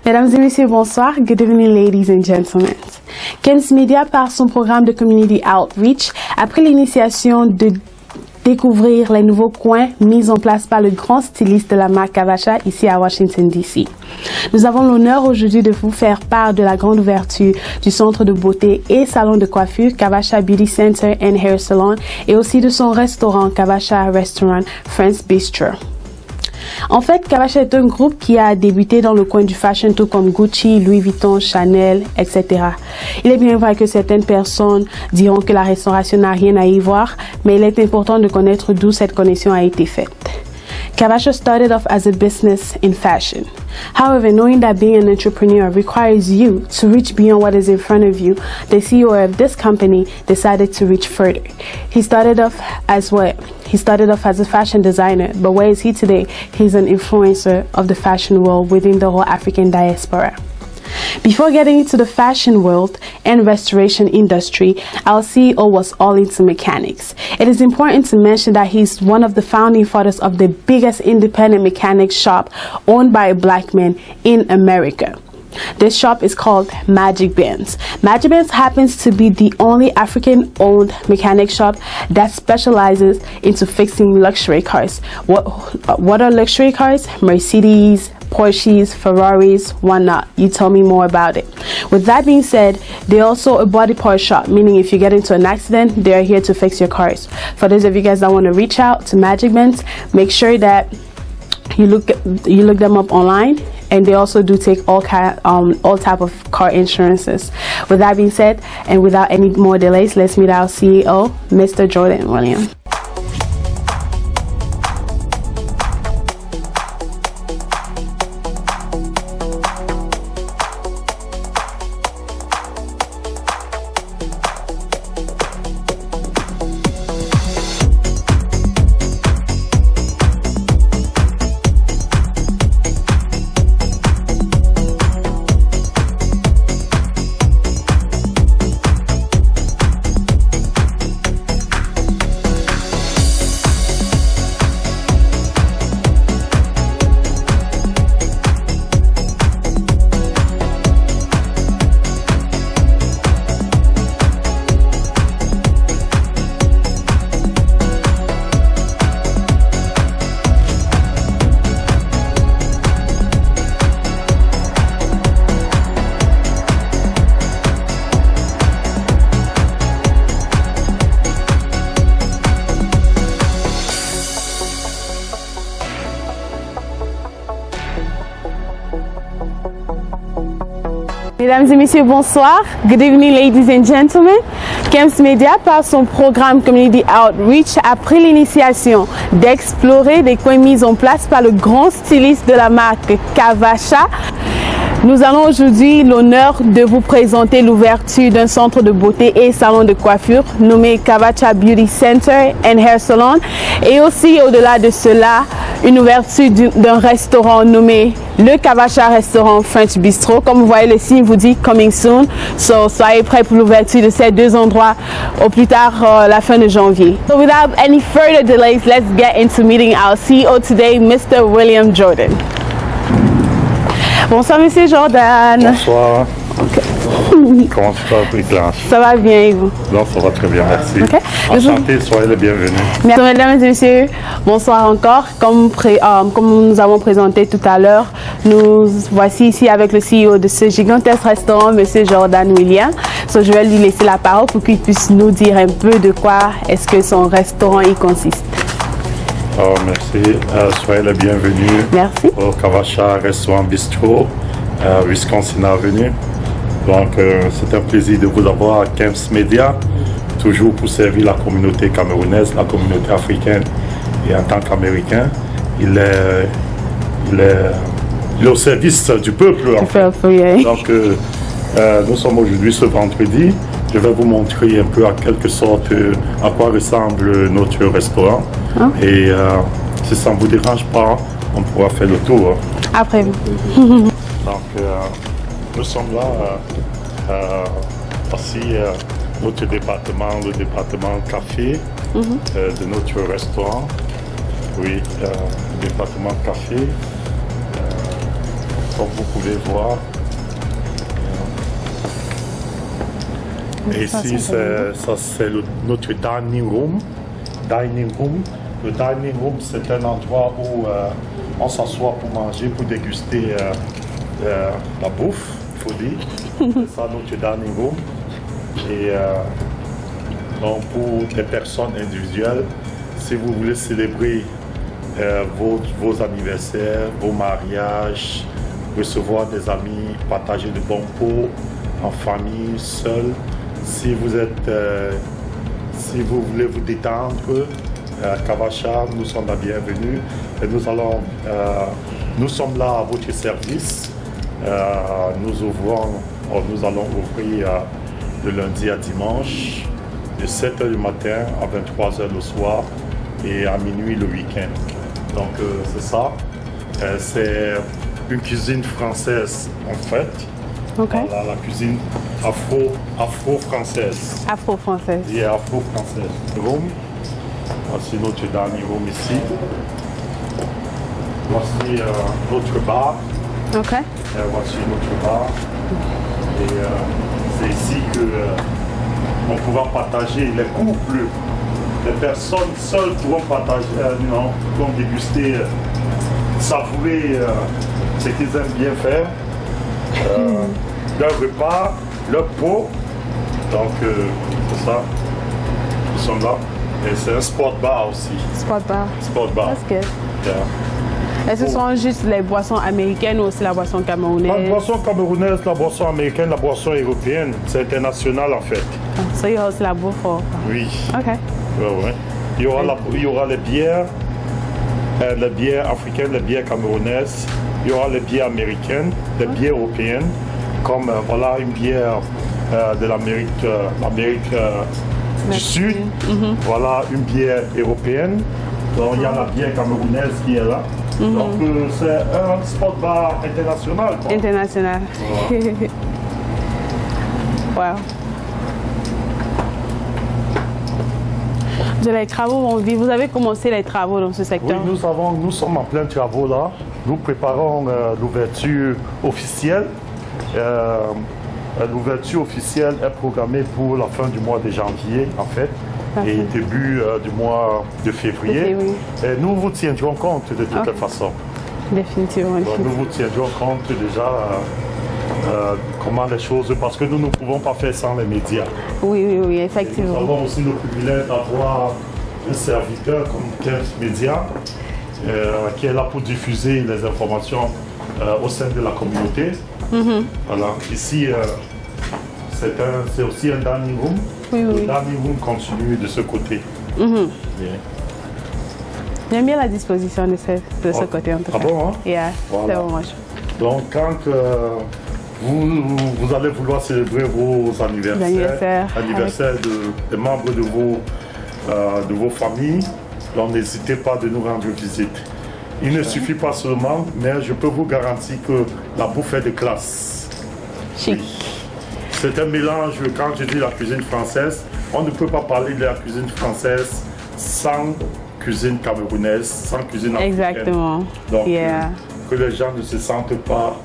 Mesdames et messieurs, bonsoir. Good evening, ladies and gentlemen. Kems Media, par son programme de Community Outreach, a pris l'initiation de découvrir les nouveaux coins mis en place par le grand styliste de la marque Kavacha ici à Washington, D.C. Nous avons l'honneur aujourd'hui de vous faire part de la grande ouverture du centre de beauté et salon de coiffure Kavacha Beauty Center and Hair Salon et aussi de son restaurant Kavacha Restaurant French Bistro. En fait, Kavacha est un groupe qui a débuté dans le coin du fashion tout comme Gucci, Louis Vuitton, Chanel, etc. Il est bien vrai que certaines personnes diront que la restauration n'a rien à y voir, mais il est important de connaître d'où cette connexion a été faite. Kavacha started off as a business in fashion. However, knowing that being an entrepreneur requires you to reach beyond what is in front of you, the CEO of this company decided to reach further. He started off as a fashion designer, but where is he today? He's an influencer of the fashion world within the whole African diaspora. Before getting into the fashion world and restoration industry, our CEO was all into mechanics. It is important to mention that he's one of the founding fathers of the biggest independent mechanic shop owned by a black man in America. This shop is called Magic Bands. Magic Bands happens to be the only African-owned mechanic shop that specializes into fixing luxury cars. What are luxury cars? Mercedes, Porsches, Ferraris, whatnot. You tell me more about it. With that being said, they're also a body part shop, meaning if you get into an accident, they're here to fix your cars. For those of you guys that want to reach out to Magic Bands, make sure that you look them up online, and they also do take all type of car insurances. With that being said, and without any more delays, let's meet our CEO, Mr. Jordan Williams. Mesdames et messieurs, bonsoir. Good evening, ladies and gentlemen. Kems Media, par son programme Community Outreach, a pris l'initiation d'explorer des coins mis en place par le grand styliste de la marque Kavacha. Nous avons aujourd'hui l'honneur de vous présenter l'ouverture d'un centre de beauté et salon de coiffure nommé Kavacha Beauty Center and Hair Salon, et aussi au-delà de cela, une ouverture d'un restaurant nommé le Kavacha Restaurant French Bistro. Comme vous voyez, le signe vous dit coming soon. So, soyez prêts pour l'ouverture de ces deux endroits au plus tard la fin de janvier. So without any further delays, let's get into meeting our CEO today, Mr. William Jordan. Bonsoir, Monsieur Jordan. Bonsoir. Okay. Comment tu vas, Britanche? Ça va bien, et vous? Non, ça va très bien, merci. Okay. Enchanté, soyez les bienvenus. Merci, mesdames et messieurs. Bonsoir encore. Comme nous avons présenté tout à l'heure, nous voici ici avec le CEO de ce gigantesque restaurant, Monsieur Jordan Williams. So, je vais lui laisser la parole pour qu'il puisse nous dire un peu de quoi est-ce que son restaurant y consiste. Oh, merci. Soyez les bienvenus. Merci. Au Kavacha Restaurant Bistro, Wisconsin Avenue. Donc, c'est un plaisir de vous avoir à Kems Media, toujours pour servir la communauté camerounaise, la communauté africaine. Et en tant qu'Américain, il est il est au service du peuple. En fait. Oui. Donc, nous sommes aujourd'hui ce vendredi. Je vais vous montrer un peu en quelque sorte à quoi ressemble notre restaurant. Et si ça ne vous dérange pas, on pourra faire le tour. Après vous. Donc, nous sommes là. Voici notre département, le département café de notre restaurant. Oui, le département café. Comme vous pouvez voir. Et ici, ça c'est notre dining room. Le dining room, c'est un endroit où on s'assoit pour manger, pour déguster la bouffe, il faut dire. C'est ça notre dining room. Et donc pour des personnes individuelles, si vous voulez célébrer vos anniversaires, vos mariages, recevoir des amis, partager de bons pots en famille, seul. Si vous voulez vous détendre, Kavacha, nous sommes la bienvenue et nous sommes là à votre service. Nous allons ouvrir de lundi à dimanche, de 7h du matin à 23h le soir et à minuit le week-end. Donc c'est ça. C'est une cuisine française en fait. Okay. Voilà, la cuisine afro-française. Afro-française. Et afro-française. Voici notre dining room ici. Voici notre bar. Ok. Voici notre bar. Et c'est ici que on pourra partager les couples. Les personnes seules pourront partager, pourront déguster, savourer ce qu'ils aiment bien faire. Leur repas, leur pot. Donc, c'est ça. Nous sommes là. Et c'est un sport bar aussi. Sport bar. Sport bar. That's good. Yeah. Est-ce que ce sont juste les boissons américaines ou aussi la boisson camerounaise? La boisson camerounaise, la boisson américaine, la boisson européenne, c'est international en fait. Ça, il y a aussi la bouffe. Oui. Ok. Ouais. Il y aura les bières africaines, les bières camerounaises. Il y aura les bières américaines, les bières européennes, comme voilà une bière de l'Amérique du Sud. Voilà une bière européenne. Donc il y a la bière camerounaise qui est là. Donc c'est un sport bar international. Quoi. International. Wow. Les travaux vont vite. Vous avez commencé les travaux dans ce secteur? Oui, nous sommes en plein travaux là. Nous préparons l'ouverture officielle. L'ouverture officielle est programmée pour la fin du mois de janvier, en fait, et début du mois de février. Et nous vous tiendrons compte de toutes les façons. Définitivement. Donc, nous vous tiendrons compte déjà comment les choses, parce que nous ne pouvons pas faire sans les médias. Oui, effectivement. Nous avons aussi le privilège d'avoir un serviteur comme 15 médias qui est là pour diffuser les informations au sein de la communauté. Voilà. Ici, c'est aussi un dining room. Oui. Le dining room continue de ce côté. J'aime bien la disposition de ce côté en tout cas. Ah bon, hein? Yeah, voilà. c'est vraiment chouette. Donc, quand vous allez vouloir célébrer vos anniversaires des membres de vos familles, donc n'hésitez pas de nous rendre visite. Il ne suffit pas seulement, mais je peux vous garantir que la bouffe est de classe. Chic. Oui. C'est un mélange, quand je dis la cuisine française, on ne peut pas parler de la cuisine française sans cuisine camerounaise, sans cuisine africaine. Exactement. Donc, que les gens ne se sentent pas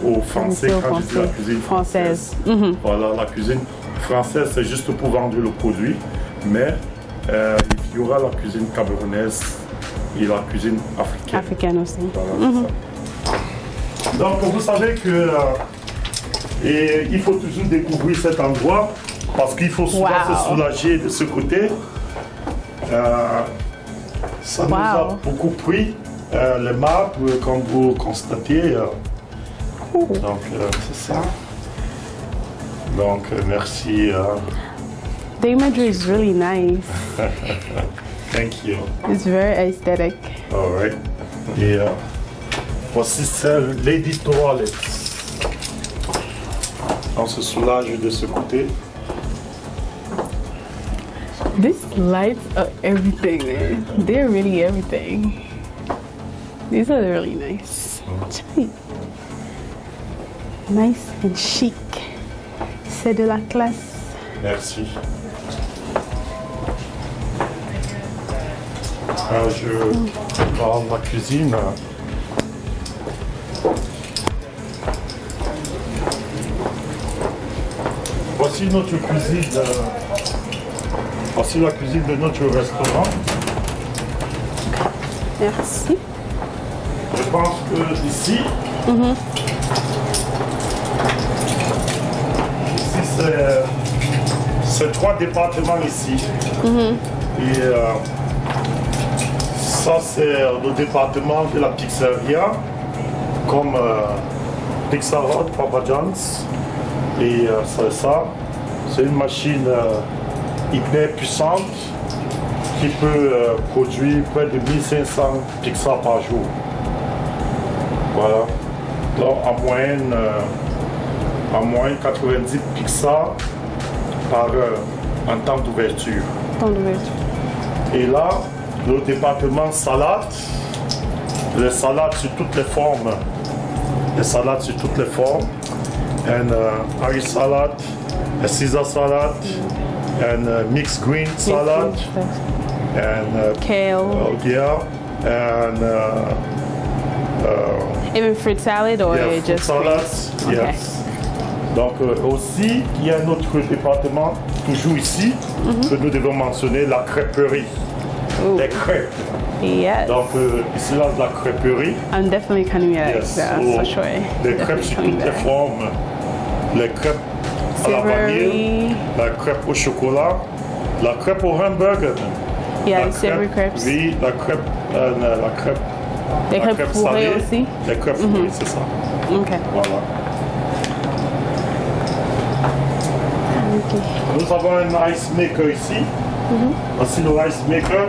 offensés quand je dis la cuisine française. Voilà, la cuisine française, c'est juste pour vendre le produit, mais il y aura la cuisine camerounaise et la cuisine africaine. Africaine aussi. Voilà, donc, vous savez que il faut toujours découvrir cet endroit parce qu'il faut souvent se soulager de ce côté. Ça nous a beaucoup pris. Les marbres, comme vous constatez. Donc, c'est ça. Donc, merci. The imagery is really nice. Thank you. It's very aesthetic. All right. Et Voici celle Lady Toilet. On se soulage de ce côté. These lights are everything, man. They're really everything. These are really nice. Nice and chic. C'est de la classe. Merci. Je vais dans ma cuisine. Voici notre cuisine. Voici la cuisine de notre restaurant. Merci. Je pense que ici, c'est 3 départements ici. Et ça, c'est le département de la pizzeria, comme Pizza Hut, Papa John's. Et c'est ça. C'est une machine hyper puissante qui peut produire près de 1500 pizzas par jour. Voilà. Donc en moyenne 90 pizzas par heure en temps d'ouverture. Et là, le département salade, les salades sur toutes les formes. Les salades sur toutes les formes. And Irish salad, a Caesar salad, and mixed green salad, and kale. Yeah, and even fruit salad or yeah, just salad. fruits? Yes. Donc aussi, il y a un autre département, toujours ici, que nous devons mentionner, la crêperie. Les crêpes. Yes. Donc ici là, la crêperie. I'm definitely coming back. Yes. That's So, for sure. les crêpes sur toutes les formes. Les crêpes à la vanille, la crêpe au chocolat, la crêpe au hamburger. Yeah, la savory crepes. Oui, la crêpe, Les la crêpes crêpe fourrées salée. aussi? Les crêpes fourrées, c'est ça. Ok. Voilà. Ok. Nous avons un ice maker ici. Voici le ice maker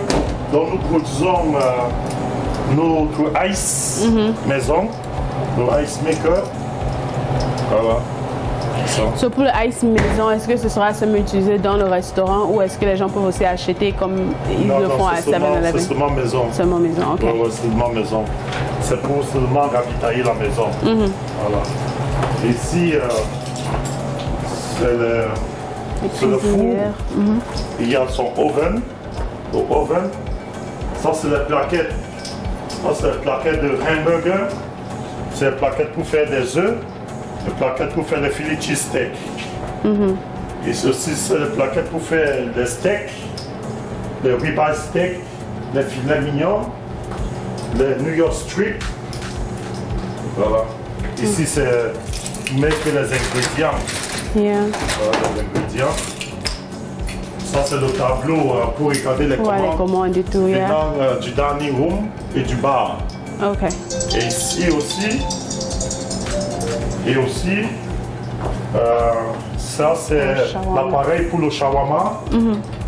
dont nous produisons notre ice maison, le ice maker. Voilà. Ça. So pour le ice maison, est-ce que ce sera seulement utilisé dans le restaurant ou est-ce que les gens peuvent aussi acheter comme ils le font à c'est seulement 7-Eleven? seulement maison. Seulement maison, ok. Ouais, seulement maison. C'est pour seulement ravitailler la maison. Voilà. Ici, c'est le four. Il y a son oven. Le oven. Ça, c'est la plaquette. Ça, c'est la plaquette de hamburger. C'est la plaquette pour faire des œufs. La plaquette pour faire les filets cheesesteak. Et ceci, c'est la plaquette pour faire les steaks, les ribeye steak, les filets mignons, les New York strip. Voilà. Ici, c'est mettre les ingrédients. Yeah. Voilà, les ingrédients. Ça, c'est le tableau pour regarder les Ouais, les commandes. commandes et tout, yeah. Venant du dining room et du bar. Ok. Et ici aussi, ça c'est l'appareil pour le shawarma.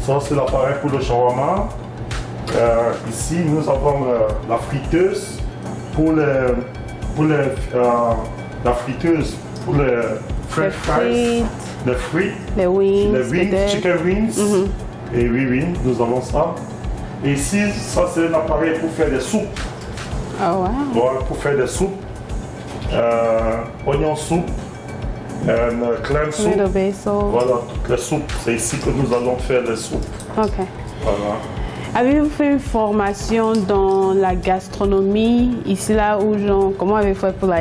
Ça c'est l'appareil pour le shawarma. Ici nous avons la friteuse la friteuse pour les french fries, les frites, les wings, chicken wings. Et oui, nous avons ça. Et ici, ça c'est un appareil pour faire des soupes. Oh wow. Voilà, pour faire des soupes. Oignon soupe, clam soup. Little basil. Voilà, toutes les soupes. C'est ici que nous allons faire les soupes. Ok. Voilà. Avez-vous fait une formation dans la gastronomie ici là où genre comment avez-vous fait pour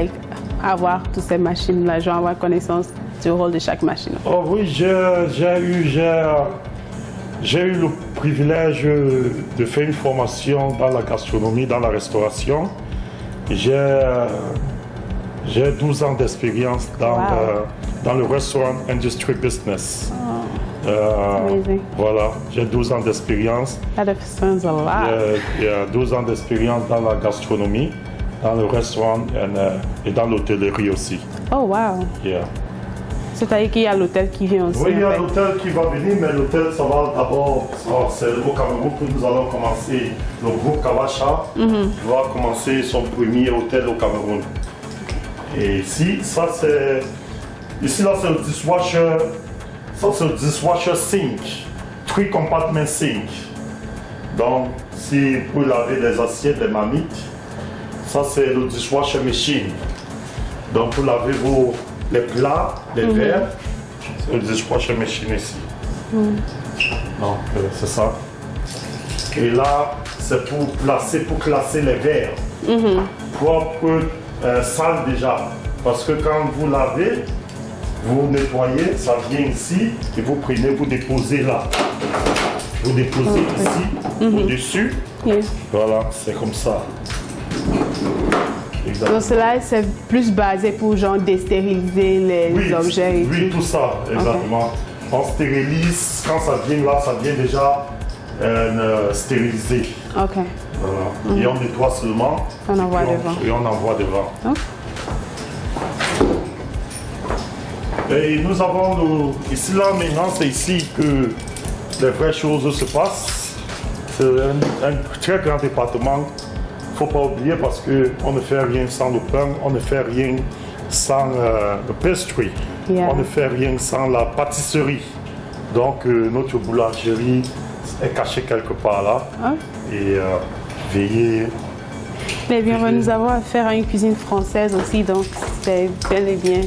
avoir toutes ces machines là, genre avoir connaissance du rôle de chaque machine? Oh oui, j'ai eu le privilège de faire une formation dans la gastronomie, dans la restauration. J'ai 12 ans d'expérience dans le restaurant industry business. Amazing. Voilà, j'ai 12 ans d'expérience. That explains a lot. J'ai 12 ans d'expérience dans la gastronomie, dans le restaurant et dans l'hôtellerie aussi. Oh wow. Yeah. C'est-à-dire qu'il y a l'hôtel qui vient aussi. Oui, il y a l'hôtel qui va venir, mais l'hôtel, ça va d'abord, c'est au Cameroun que nous allons commencer. Le groupe Kawacha va commencer son premier hôtel au Cameroun. Et ici, ça c'est... Ici, là, c'est le dishwasher. Ça, c'est le dishwasher sink. 3 compartment sink. Donc, si vous lavez des assiettes, des marmites, ça, c'est le dishwasher machine. Donc, vous lavez les plats, les verres, c'est le dishwasher machine ici. Donc, c'est ça. Et là, c'est pour classer les verres. Propre, sale déjà. Parce que quand vous lavez, vous nettoyez, ça vient ici, et vous prenez, vous déposez là. Vous déposez ici, au-dessus. Voilà, c'est comme ça. Exactement. Donc cela, c'est plus basé pour genre déstériliser les objets et oui, tout ça, exactement. Okay. On stérilise, quand ça vient là, ça vient déjà stérilisé. Ok. Voilà. Et on nettoie seulement. On envoie devant. Et on envoie devant. Okay. Et nous avons ici là maintenant, c'est ici que les vraies choses se passent. C'est un très grand département. Il ne faut pas oublier parce qu'on ne fait rien sans le pain, on ne fait rien sans le pastry, on ne fait rien sans la pâtisserie. Donc notre boulangerie est cachée quelque part là. Et veillez. Eh bien, on va nous avoir affaire à une cuisine française aussi, donc c'est bel et bien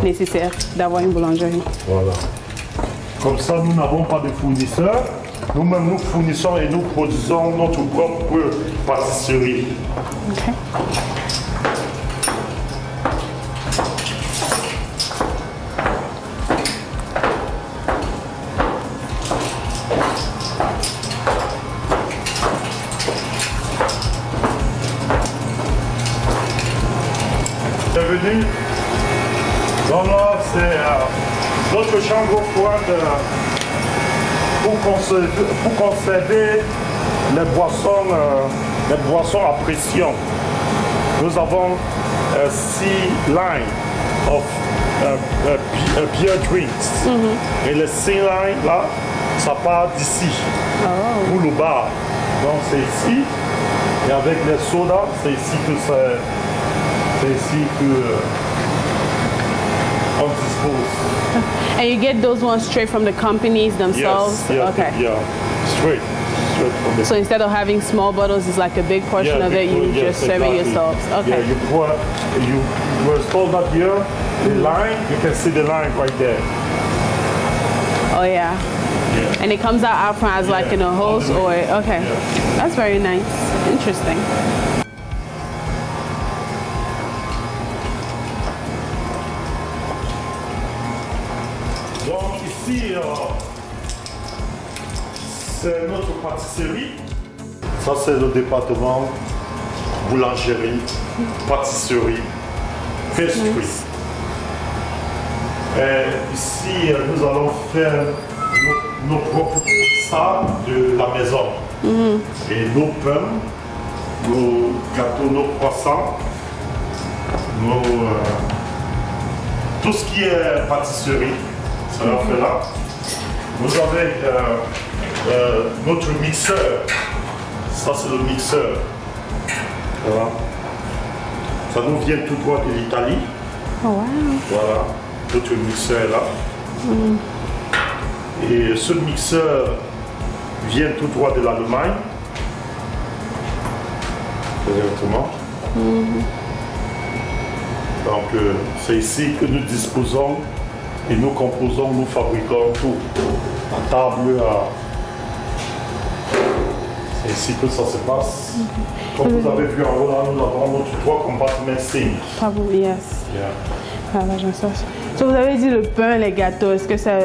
nécessaire d'avoir une boulangerie. Voilà. Comme ça, nous n'avons pas de fournisseurs. Nous-mêmes, nous fournissons et nous produisons notre propre pâtisserie. Okay. Bienvenue. Donc là, c'est notre chambre froide pour conserver les boissons à pression. Nous avons 6 lines of beer drinks. Et les 6 lines là, ça part d'ici pour le bar. Donc c'est ici. Et avec les sodas, c'est ici que c'est ici que on dispose. And you get those ones straight from the companies themselves? Yes, okay. Yeah, straight from the... So instead of having small bottles, it's like a big portion of it, you just serve it yourselves. Okay. Yeah, you install that here, the line, you can see the line right there. Oh yeah. And it comes out front as like in a hose or, okay. That's very nice. Interesting. Donc ici, c'est notre pâtisserie. Ça c'est le département boulangerie, pâtisserie, pastry. Et ici, nous allons faire nos propres ça de la maison. Et nos pains, nos gâteaux, nos croissants, tout ce qui est pâtisserie. Ça leur fait là. Vous avez notre mixeur. Ça, c'est le mixeur. Voilà. Ça nous vient tout droit de l'Italie. Oh, wow. Voilà. Notre mixeur est là. Et ce mixeur vient tout droit de l'Allemagne. Exactement. Donc, c'est ici que nous disposons. Et nous composons, nous fabriquons tout. La table, c'est ici que ça se passe. Comme vous avez vu en haut, là, nous avons notre 3 compartments sink. Yes. So, vous avez dit le pain, les gâteaux. Est-ce que ça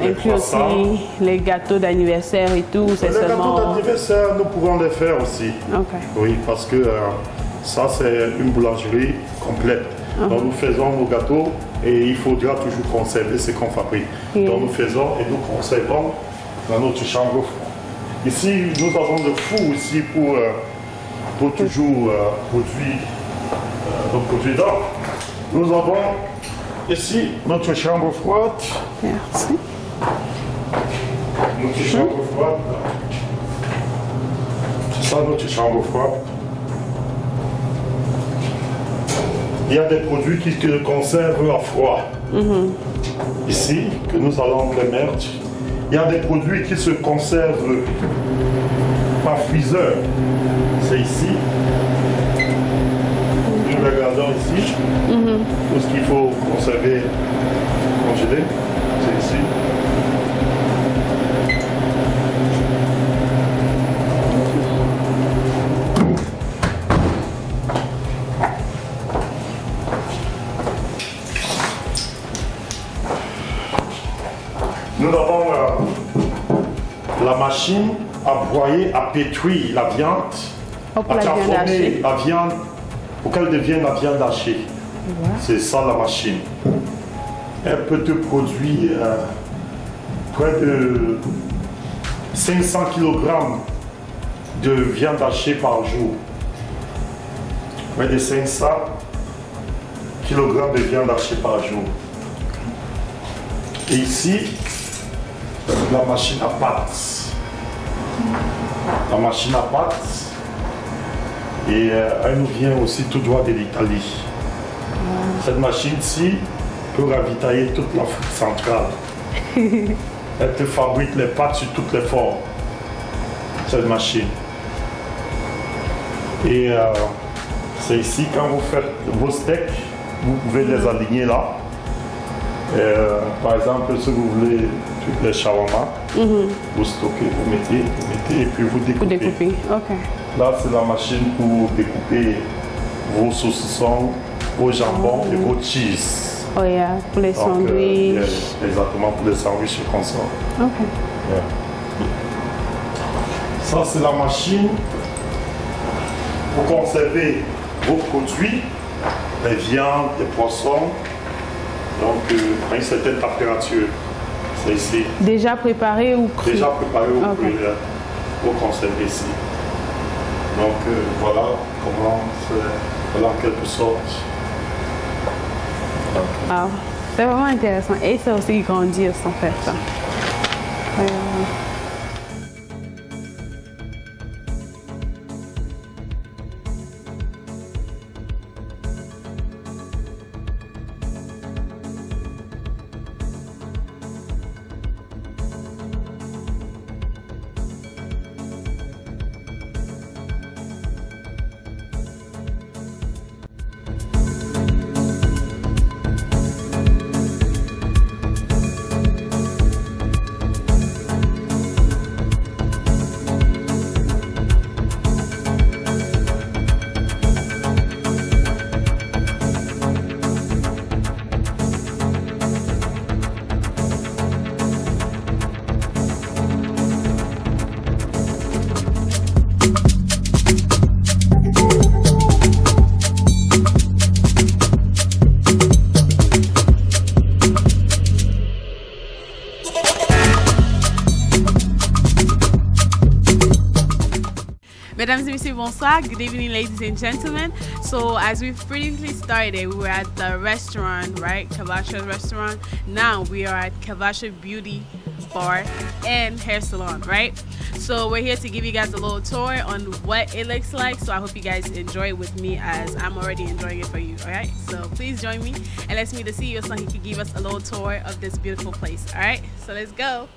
inclut aussi les gâteaux d'anniversaire et tout? Les gâteaux d'anniversaire, nous pouvons les faire aussi. Okay. Oui, parce que ça, c'est une boulangerie complète. Donc nous faisons nos gâteaux et il faudra toujours conserver ce qu'on fabrique. Donc nous faisons et nous conservons dans notre chambre froide. Ici, nous avons le four ici pour toujours produire nos produits. Donc nous avons Ici, notre chambre froide. Merci. Notre chambre froide. C'est ça notre chambre froide. Il y a des produits qui se conservent à froid. Ici, que nous allons les mettre. Il y a des produits qui se conservent par freezer. C'est ici. Nous regardons ici. Tout ce qu'il faut conserver congelé. C'est ici. Nous avons la machine à broyer, à pétrir la viande, Pour à la viande chaffonner hachée. la viande pour qu'elle devienne la viande hachée. C'est ça la machine. Elle peut te produire près de 500 kg de viande hachée par jour. Près de 500 kg de viande hachée par jour. Et ici, la machine à pâte. La machine à pâte. Et elle nous vient aussi tout droit de l'Italie. Cette machine-ci peut ravitailler toute l'Afrique centrale. Elle te fabrique les pâtes sur toutes les formes. Cette machine. Et c'est ici, quand vous faites vos steaks, vous pouvez les aligner là. Par exemple, si vous voulez les shawarma, vous stockez, vous mettez et puis vous découpez. Pour découper, ok. Là, c'est la machine pour découper vos saucissons, vos jambons et vos cheese. Oh yeah, pour les Donc, sandwichs. exactement, pour les sandwichs comme ça. Ok. Yeah. Ça, c'est la machine pour conserver vos produits, les viandes, les poissons, donc à une certaine température. C'est ici. Déjà préparé ou cru? Déjà préparé au Ok. pour conserver ici. Donc voilà comment c'est, voilà en quelque sorte. Ah, c'est vraiment intéressant. Et c'est aussi grandir sans faire ça. Mesdames et messieurs, bonsoir. Good evening, ladies and gentlemen. So, as we've previously started, we were at the restaurant, right? Kavasha restaurant. Now we are at Kavasha Beauty Bar and Hair Salon, right? So, we're here to give you guys a little tour on what it looks like. So, I hope you guys enjoy it with me as I'm already enjoying it for you, all right? So, please join me and let's meet the CEO so he can give us a little tour of this beautiful place, all right? So, let's go.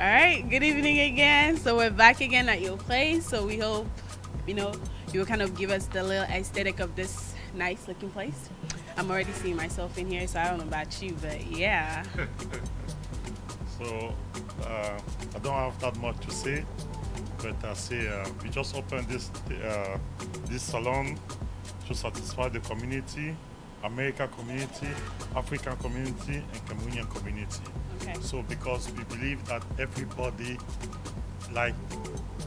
All right, good evening again. So we're back again at your place. So we hope, you know, you will kind of give us the little aesthetic of this nice looking place. I'm already seeing myself in here, so I don't know about you, but yeah. So I don't have that much to say, but I say we just opened this salon to satisfy the community, American community, African community, and Cameroonian community. Okay. So because we believe that everybody like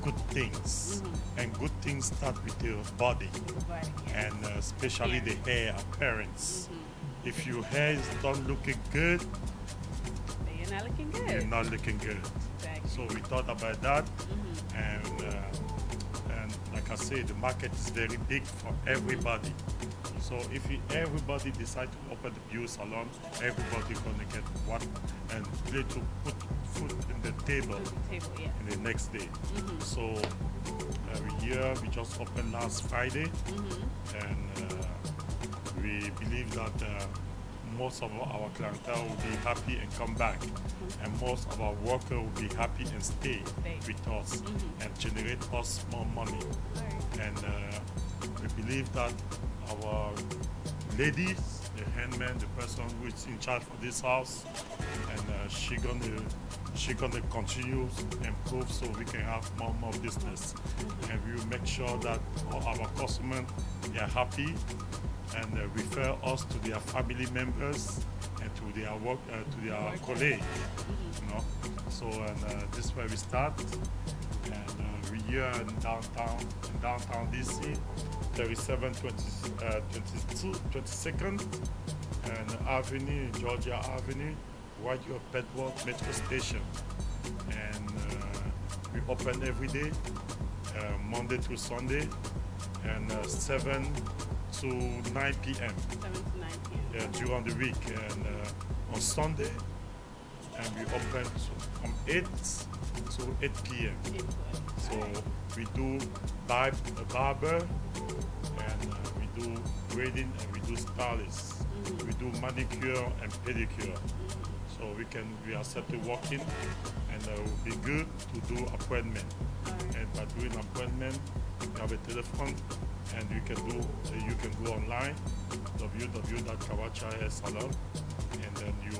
good things, and good things start with your body, and especially the hair appearance. If your hair is not looking good, But you're not looking good. you're not looking good. Exactly. So we thought about that, and like I say, the market is very big for everybody. So if everybody decide to open the beauty salon, everybody gonna get one and play to put food in the table, Yeah. in the next day. So every year we just opened last Friday, and we believe that most of our clientele will be happy and come back, and most of our workers will be happy and stay with us and generate us more money. And we believe that our ladies, the handman, the person who is in charge for this house, and she gonna continue to improve so we can have more business, and we will make sure that all our customers, they are happy and refer us to their family members and to their work, to their colleagues. You know, so this is where we start, and we here in downtown DC, 22nd and Avenue, Georgia Avenue, right here at Bedworth Metro Station, and we open every day, Monday to Sunday, and 7 to 9 p.m. 7 to 9 p.m. During the week, and on Sunday, and we open from 8 to 8 p.m. So we do barber, and we do braiding, and we do stylist. We do manicure and pedicure. So we accept the walk-in, and it will be good to do appointment. And by doing appointment, you have a telephone, and you can go online, www.Kawacha Hair Salon, and then you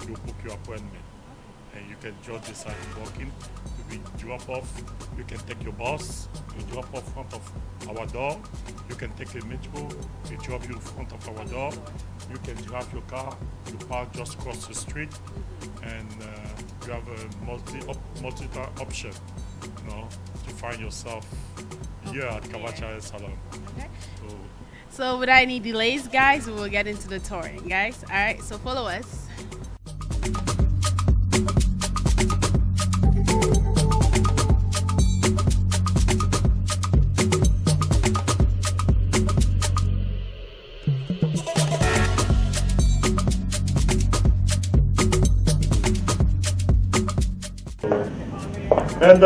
book your appointment, and you can just decide to walk in, to be drop off. You can take your bus, you drop off front of our door. You can take a metro, we drop you in front of our door. You can drive your car, you park just across the street, and you have a multi option, you know, to find yourself here at Kawacha Hair Salon. Okay. So without any delays, guys, we will get into the touring, guys. All right, so follow us. And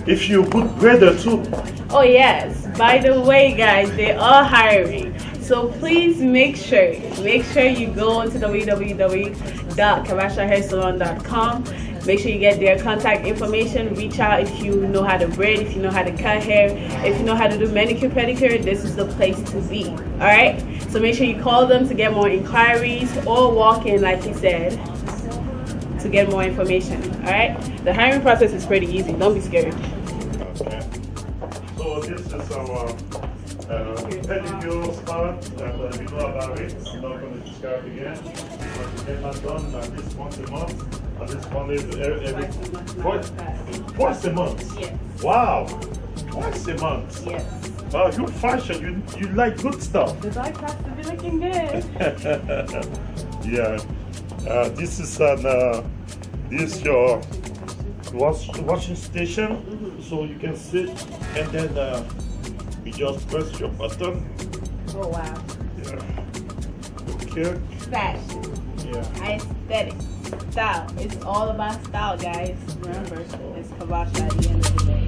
if you put braider too. Oh yes, by the way, guys, they are hiring. So please make sure you go to www.KawashaHairSalon.com. Make sure you get their contact information. Reach out if you know how to braid, if you know how to cut hair, if you know how to do manicure, pedicure. This is the place to be. All right. So make sure you call them to get more inquiries, or walk in, like he said, to get more information. All right. The hiring process is pretty easy. Don't be scared. Okay. So this is our pedicure spot, and you know about it. I'm not going to describe it again, because we get that done at least once a month. At least one twice a month. Yes. Wow, twice a month. Yes. Wow, you fashion. You like good stuff. The dog has to be looking good. Yeah. This is your washing station, so you can sit, and then you just press your button. Oh wow. Yeah. Okay. Fashion. Yeah. Aesthetic. Style. It's all about style, guys. Remember, it's Kawacha at the end of the day.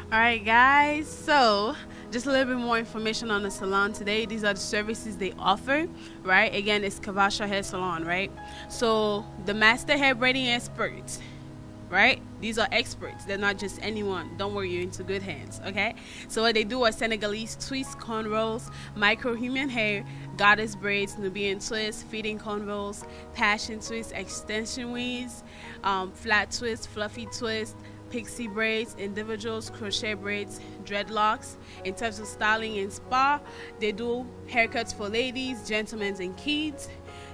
Alright guys, so just a little bit more information on the salon today. These are the services they offer, right? Again, it's Kavasha Hair Salon, right? So the master hair braiding experts, right? These are experts. They're not just anyone. Don't worry, you're into good hands, okay? So what they do are Senegalese twists, cornrows, micro human hair, goddess braids, Nubian twists, feeding cornrows, passion twists, extension weaves, flat twists, fluffy twists, pixie braids, individuals, crochet braids, dreadlocks. In terms of styling and spa, they do haircuts for ladies, gentlemen, and kids.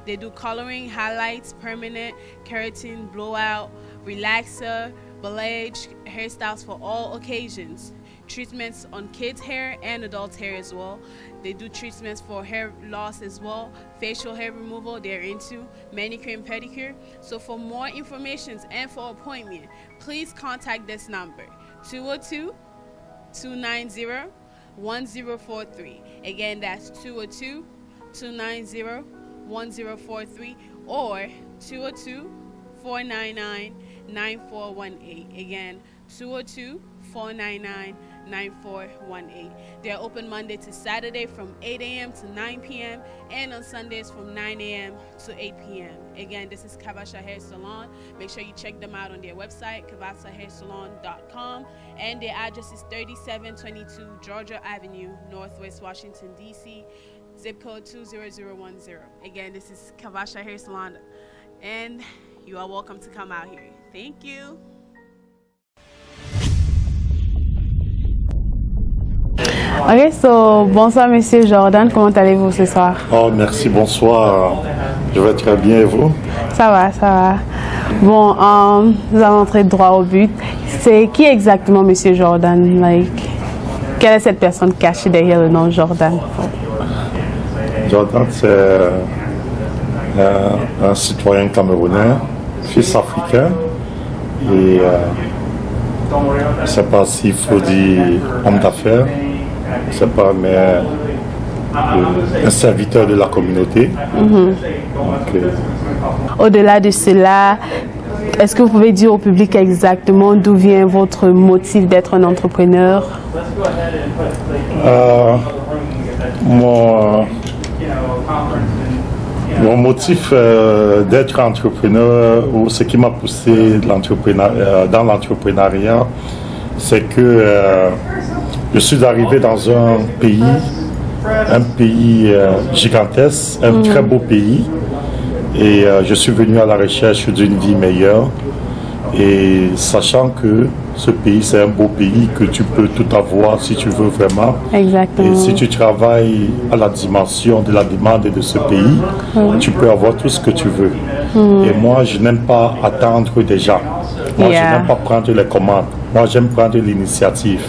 They do coloring, highlights, permanent, keratin, blowout, relaxer, balayage, hairstyles for all occasions. Treatments on kids' hair and adult hair as well. They do treatments for hair loss as well. Facial hair removal, they're into manicure and pedicure. So for more information and for appointment, please contact this number, 202-290-1043. Again, that's 202-290-1043 or 202-499-9418. Again, 202-499-9418. They're open Monday to Saturday from 8 a.m. to 9 p.m. and on Sundays from 9 a.m. to 8 p.m. Again, this is Kavasha Hair Salon. Make sure you check them out on their website, kavasahairsalon.com, and their address is 3722 Georgia Avenue, Northwest Washington, D.C., zip code 20010. Again, this is Kavasha Hair Salon, and you are welcome to come out here. Thank you. Ok, so bonsoir Monsieur Jordan, comment allez-vous ce soir? Oh, merci, bonsoir. Je vais très bien et vous? Ça va, ça va. Bon, nous allons entrer droit au but. C'est qui exactement Monsieur Jordan? Like, quelle est cette personne cachée derrière le nom Jordan? Jordan, c'est un citoyen camerounais, fils africain. Et je ne sais pas s'il faut dire homme d'affaires. Je ne sais pas, mais un serviteur de la communauté. Au-delà de cela, est-ce que vous pouvez dire au public exactement d'où vient votre motif d'être un entrepreneur? Mon motif d'être entrepreneur, ou ce qui m'a poussé dans l'entrepreneuriat, c'est que je suis arrivé dans un pays gigantesque, un très beau pays, et je suis venu à la recherche d'une vie meilleure. Et sachant que ce pays, c'est un beau pays, que tu peux tout avoir si tu veux vraiment. Exactement. Et si tu travailles à la dimension de la demande de ce pays, tu peux avoir tout ce que tu veux. Et moi, je n'aime pas attendre des gens. Moi, je n'aime pas prendre les commandes. Moi, j'aime prendre l'initiative.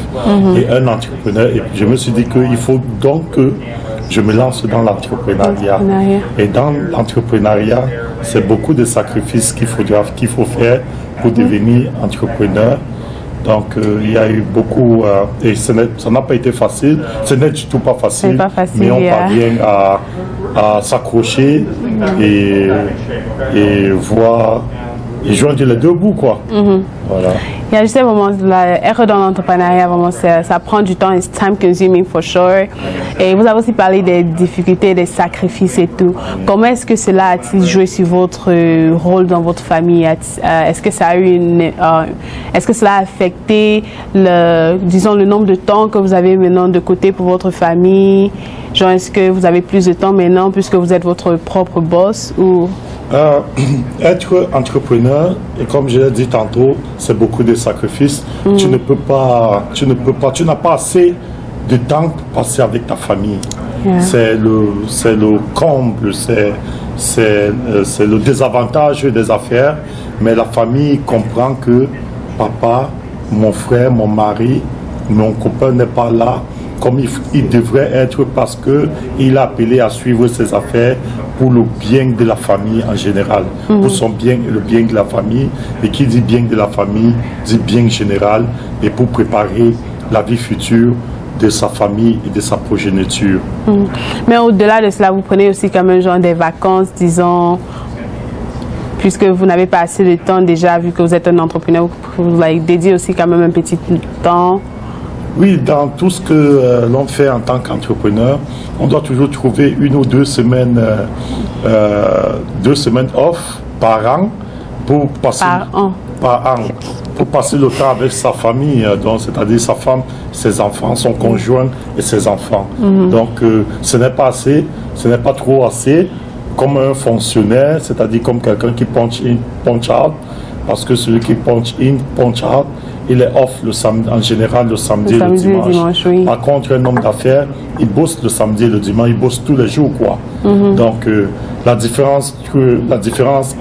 Et un entrepreneur, et je me suis dit qu'il faut donc que je me lance dans l'entrepreneuriat. Et dans l'entrepreneuriat, c'est beaucoup de sacrifices qu'il faut faire pour devenir entrepreneur. Donc, il y a eu beaucoup, et ça n'a pas été facile. Ce n'est du tout pas facile, mais on parvient à s'accrocher et voir et joindre les deux bouts, quoi. Voilà. Il y a juste un moment, l'erreur dans l'entrepreneuriat, vraiment, ça prend du temps, it's time consuming for sure. Et vous avez aussi parlé des difficultés, des sacrifices et tout. Comment est-ce que cela a-t-il joué sur votre rôle dans votre famille? Est-ce que ça a eu est-ce que cela a affecté disons, le nombre de temps que vous avez maintenant de côté pour votre famille? Genre, est-ce que vous avez plus de temps maintenant puisque vous êtes votre propre boss ou... Être entrepreneur, et comme je l'ai dit tantôt, c'est beaucoup de sacrifices. Tu n'as pas assez de temps pour passer avec ta famille. C'est le comble, c'est le désavantage des affaires. Mais la famille comprend que papa, mon frère, mon mari, mon copain n'est pas là comme il devrait être parce qu'il a appelé à suivre ses affaires pour le bien de la famille en général, pour son bien et le bien de la famille. Et qui dit bien de la famille, dit bien général, et pour préparer la vie future de sa famille et de sa progéniture. Mais au-delà de cela, vous prenez aussi comme un genre des vacances, disons, puisque vous n'avez pas assez de temps déjà, vu que vous êtes un entrepreneur, vous dédiez aussi quand même un petit temps Oui, dans tout ce que l'on fait en tant qu'entrepreneur, on doit toujours trouver 1 ou 2 semaines, 2 semaines off par an pour passer pour passer le temps avec sa famille, donc c'est-à-dire sa femme, ses enfants, son conjoint et ses enfants. Donc ce n'est pas assez, ce n'est pas trop assez comme un fonctionnaire, c'est-à-dire comme quelqu'un qui punch in, punch out, parce que celui qui punch in, punch out, il est off le samedi, en général le samedi et le dimanche. Oui. Par contre, un homme d'affaires, il bosse le samedi et le dimanche, il bosse tous les jours, quoi. Donc, la différence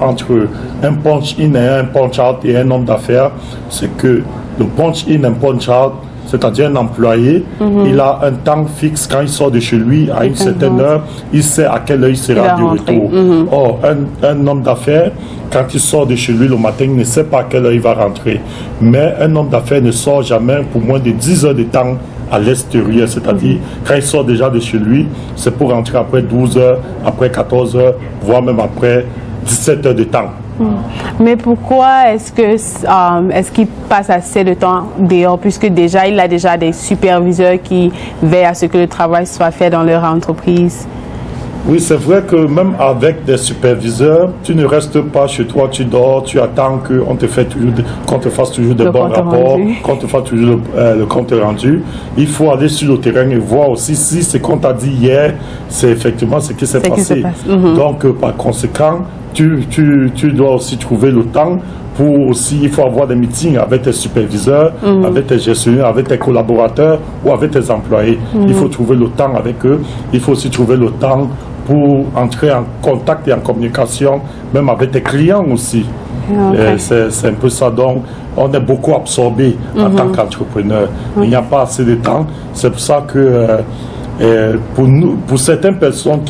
entre un punch-in et un punch-out et un homme d'affaires, c'est que le punch-in et punch-out, c'est-à-dire un employé, il a un temps fixe quand il sort de chez lui à une certaine heure, il sait à quelle heure il sera du retour. Or, un homme d'affaires, quand il sort de chez lui le matin, il ne sait pas à quelle heure il va rentrer. Mais un homme d'affaires ne sort jamais pour moins de 10 heures de temps à l'extérieur, c'est-à-dire quand il sort déjà de chez lui, c'est pour rentrer après 12 heures, après 14 heures, voire même après 17 heures de temps. Mais pourquoi est-ce qu'il passe assez de temps dehors, puisque déjà il a déjà des superviseurs qui veillent à ce que le travail soit fait dans leur entreprise? Oui, c'est vrai que même avec des superviseurs, tu ne restes pas chez toi, tu dors, tu attends qu'on te fasse toujours de bons rapports, qu'on te fasse toujours le compte rendu. Il faut aller sur le terrain et voir aussi si ce qu'on t'a dit hier, c'est effectivement ce qui s'est passé. Donc, par conséquent, tu dois aussi trouver le temps pour aussi, il faut avoir des meetings avec tes superviseurs, avec tes gestionnaires, avec tes collaborateurs ou avec tes employés. Il faut trouver le temps avec eux. Il faut aussi trouver le temps pour entrer en contact et en communication, même avec tes clients aussi. C'est un peu ça. Donc, on est beaucoup absorbé en tant qu'entrepreneur. Il n'y a pas assez de temps. C'est pour ça que pour certaines personnes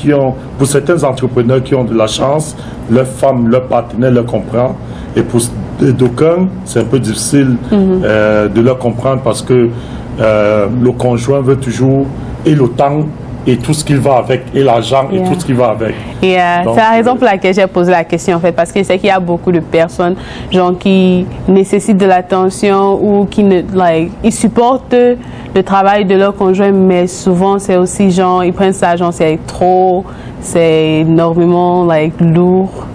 pour certains entrepreneurs qui ont de la chance, leur femme, leur partenaire le comprend. Et pour d'aucuns, c'est un peu difficile de le comprendre parce que le conjoint veut toujours et le temps et tout ce qui va avec, et l'argent et tout ce qui va avec. C'est la raison pour laquelle j'ai posé la question, en fait, parce que c'est qu'il y a beaucoup de personnes genre, qui nécessitent de l'attention ou qui ils supportent le travail de leur conjoint, mais souvent c'est aussi genre, ils prennent ça, genre c'est trop, c'est énormément lourd.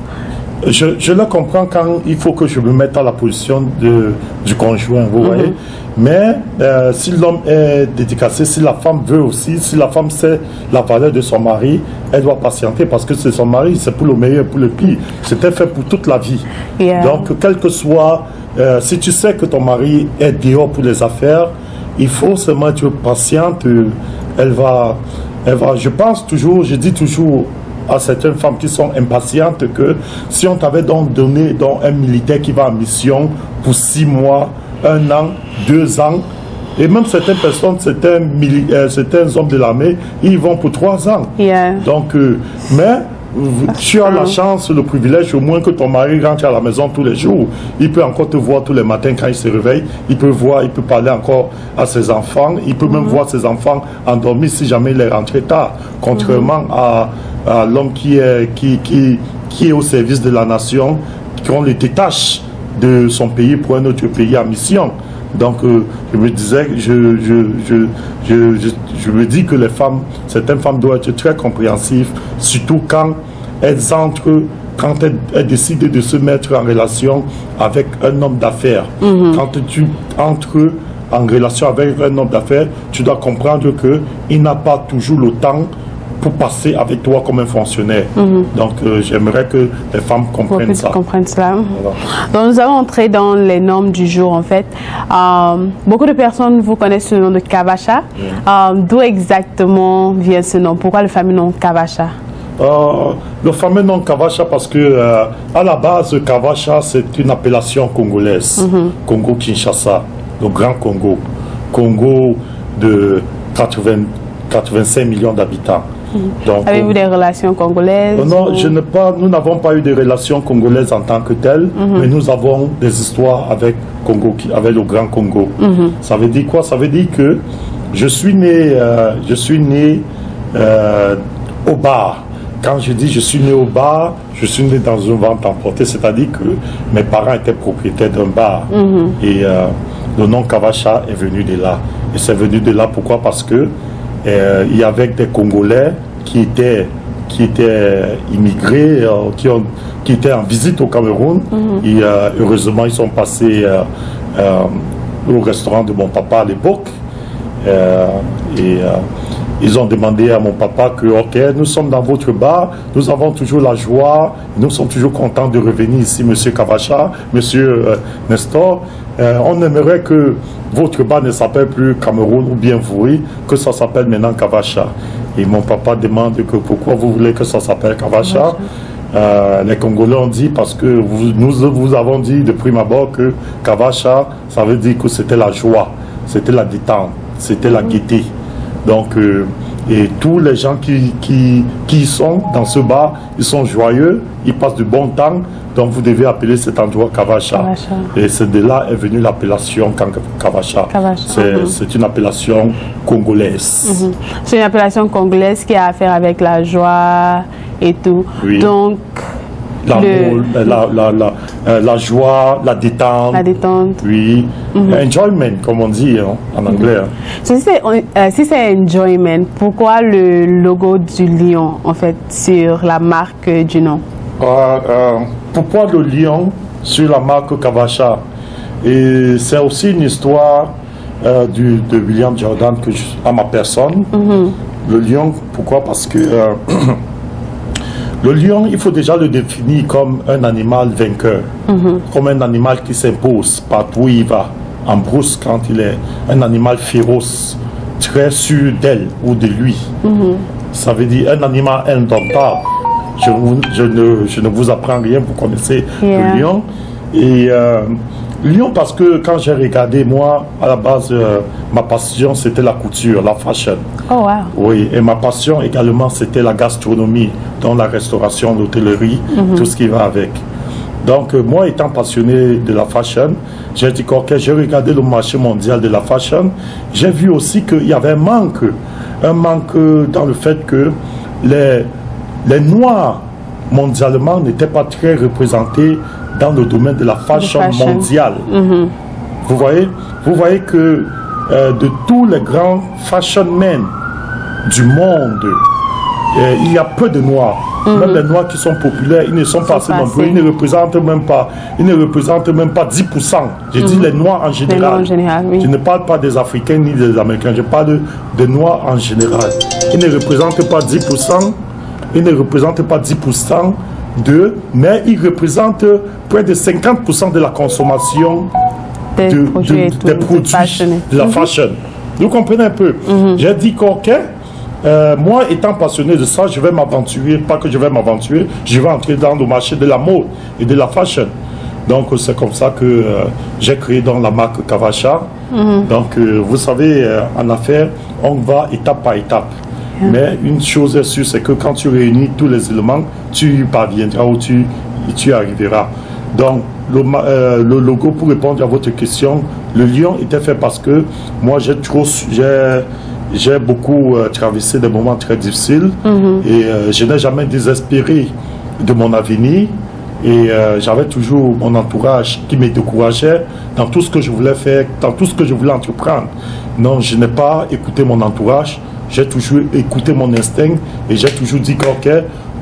Je le comprends quand il faut que je me mette à la position du conjoint, vous voyez. Mais si l'homme est dédicacé, si la femme veut aussi, si la femme sait la valeur de son mari, elle doit patienter parce que c'est son mari, c'est pour le meilleur, pour le pire. C'était fait pour toute la vie. Donc, quel que soit, si tu sais que ton mari est dehors pour les affaires, il faut seulement être patiente. Elle va, je pense toujours, je dis toujours à certaines femmes qui sont impatientes que si on t'avait donc donné un militaire qui va en mission pour 6 mois, 1 an, 2 ans, et même certaines personnes, certains hommes de l'armée, ils vont pour 3 ans. Donc, mais tu as la chance, le privilège au moins que ton mari rentre à la maison tous les jours. Il peut encore te voir tous les matins quand il se réveille. Il peut parler encore à ses enfants. Il peut même voir ses enfants endormis si jamais il est rentré tard. Contrairement à l'homme qui est au service de la nation, qu'on le détache de son pays pour un autre pays en mission. Donc, je me disais, je me dis que certaines femmes doivent être très compréhensives, surtout quand elles décident de se mettre en relation avec un homme d'affaires. Quand tu entres en relation avec un homme d'affaires, tu dois comprendre qu'il n'a pas toujours le temps pour passer avec toi comme un fonctionnaire. Donc, j'aimerais que les femmes comprennent ça. Voilà. Donc, nous allons entrer dans les normes du jour, en fait. Beaucoup de personnes vous connaissent le nom de Kavacha. D'où exactement vient ce nom? Pourquoi le fameux nom Kavacha? Le fameux nom Kavacha parce que, à la base, Kavacha, c'est une appellation congolaise. Congo-Kinshasa, le Grand Congo. Congo de 85 millions d'habitants. Avez-vous des relations congolaises? Non, nous n'avons pas eu de relations congolaises en tant que telles, mais nous avons des histoires avec le Grand Congo. Ça veut dire quoi? Ça veut dire que je suis né au bar. Quand je dis je suis né au bar, je suis né dans une vente emportée, c'est-à-dire que mes parents étaient propriétaires d'un bar. Et le nom Kavacha est venu de là. Et c'est venu de là, pourquoi? Parce que il y avait des Congolais qui étaient immigrés, qui étaient en visite au Cameroun. Et heureusement, ils sont passés au restaurant de mon papa à l'époque. Ils ont demandé à mon papa que, ok, nous sommes dans votre bar, nous avons toujours la joie, nous sommes toujours contents de revenir ici, monsieur Kavacha, monsieur Nestor. On aimerait que votre bar ne s'appelle plus Cameroun ou bien Vouri, que ça s'appelle maintenant Kavacha. Et mon papa demande que pourquoi vous voulez que ça s'appelle Kavacha. Les Congolais ont dit parce que nous vous avons dit de prime abord que Kavacha, ça veut dire que c'était la joie, c'était la détente, c'était la gaieté. Donc, et tous les gens qui sont dans ce bar, ils sont joyeux, ils passent du bon temps. Donc, vous devez appeler cet endroit Kavacha. Et c'est de là est venue l'appellation Kavacha. C'est une appellation congolaise. C'est une appellation congolaise qui a affaire avec la joie et tout. Oui. Donc, l'amour, la joie, la détente. La détente. Oui. Enjoyment, comme on dit en anglais. Si c'est enjoyment, pourquoi le logo du lion, en fait, sur la marque du nom? Pourquoi le lion sur la marque Kavacha? Et c'est aussi une histoire de William Jordan à ma personne. Le lion, pourquoi? Parce que le lion, il faut déjà le définir comme un animal vainqueur, comme un animal qui s'impose partout où il va, en brousse quand il est un animal féroce, très sûr d'elle ou de lui. Ça veut dire un animal indomptable. Je ne vous apprends rien, vous connaissez le lion. Et lion parce que quand j'ai regardé, moi, à la base, ma passion, c'était la couture, la fashion. Oh, wow. Oui, et ma passion également, c'était la gastronomie, donc la restauration, l'hôtellerie, tout ce qui va avec. Donc, moi, étant passionné de la fashion, j'ai dit que j'ai regardé le marché mondial de la fashion. J'ai vu aussi qu'il y avait un manque dans le fait que les Noirs, mondialement, n'étaient pas très représentés dans le domaine de la fashion mondiale. Vous voyez que de tous les grands fashion men du monde, il y a peu de Noirs. Même les Noirs qui sont populaires, ils ne sont pas assez nombreux. Ils ne représentent même pas 10%. Je dis les Noirs en général. Oui. Je ne parle pas des Africains ni des Américains. Je parle des Noirs en général. Ils ne représentent pas 10%. Ils ne représentent pas 10% mais ils représentent près de 50% de la consommation des produits de la fashion. Vous comprenez un peu? J'ai dit moi étant passionné de ça, je vais m'aventurer, pas que je vais m'aventurer, je vais entrer dans le marché de la mode et de la fashion. Donc c'est comme ça que j'ai créé dans la marque Kavacha. Donc vous savez, en affaires, on va étape par étape. Mais une chose est sûre, c'est que quand tu réunis tous les éléments, tu parviendras ou tu arriveras. Donc, le logo, pour répondre à votre question, le lion était fait parce que moi, j'ai beaucoup traversé des moments très difficiles et je n'ai jamais désespéré de mon avenir. Et j'avais toujours mon entourage qui me décourageait dans tout ce que je voulais faire, dans tout ce que je voulais entreprendre. Non, je n'ai pas écouté mon entourage. J'ai toujours écouté mon instinct et j'ai toujours dit que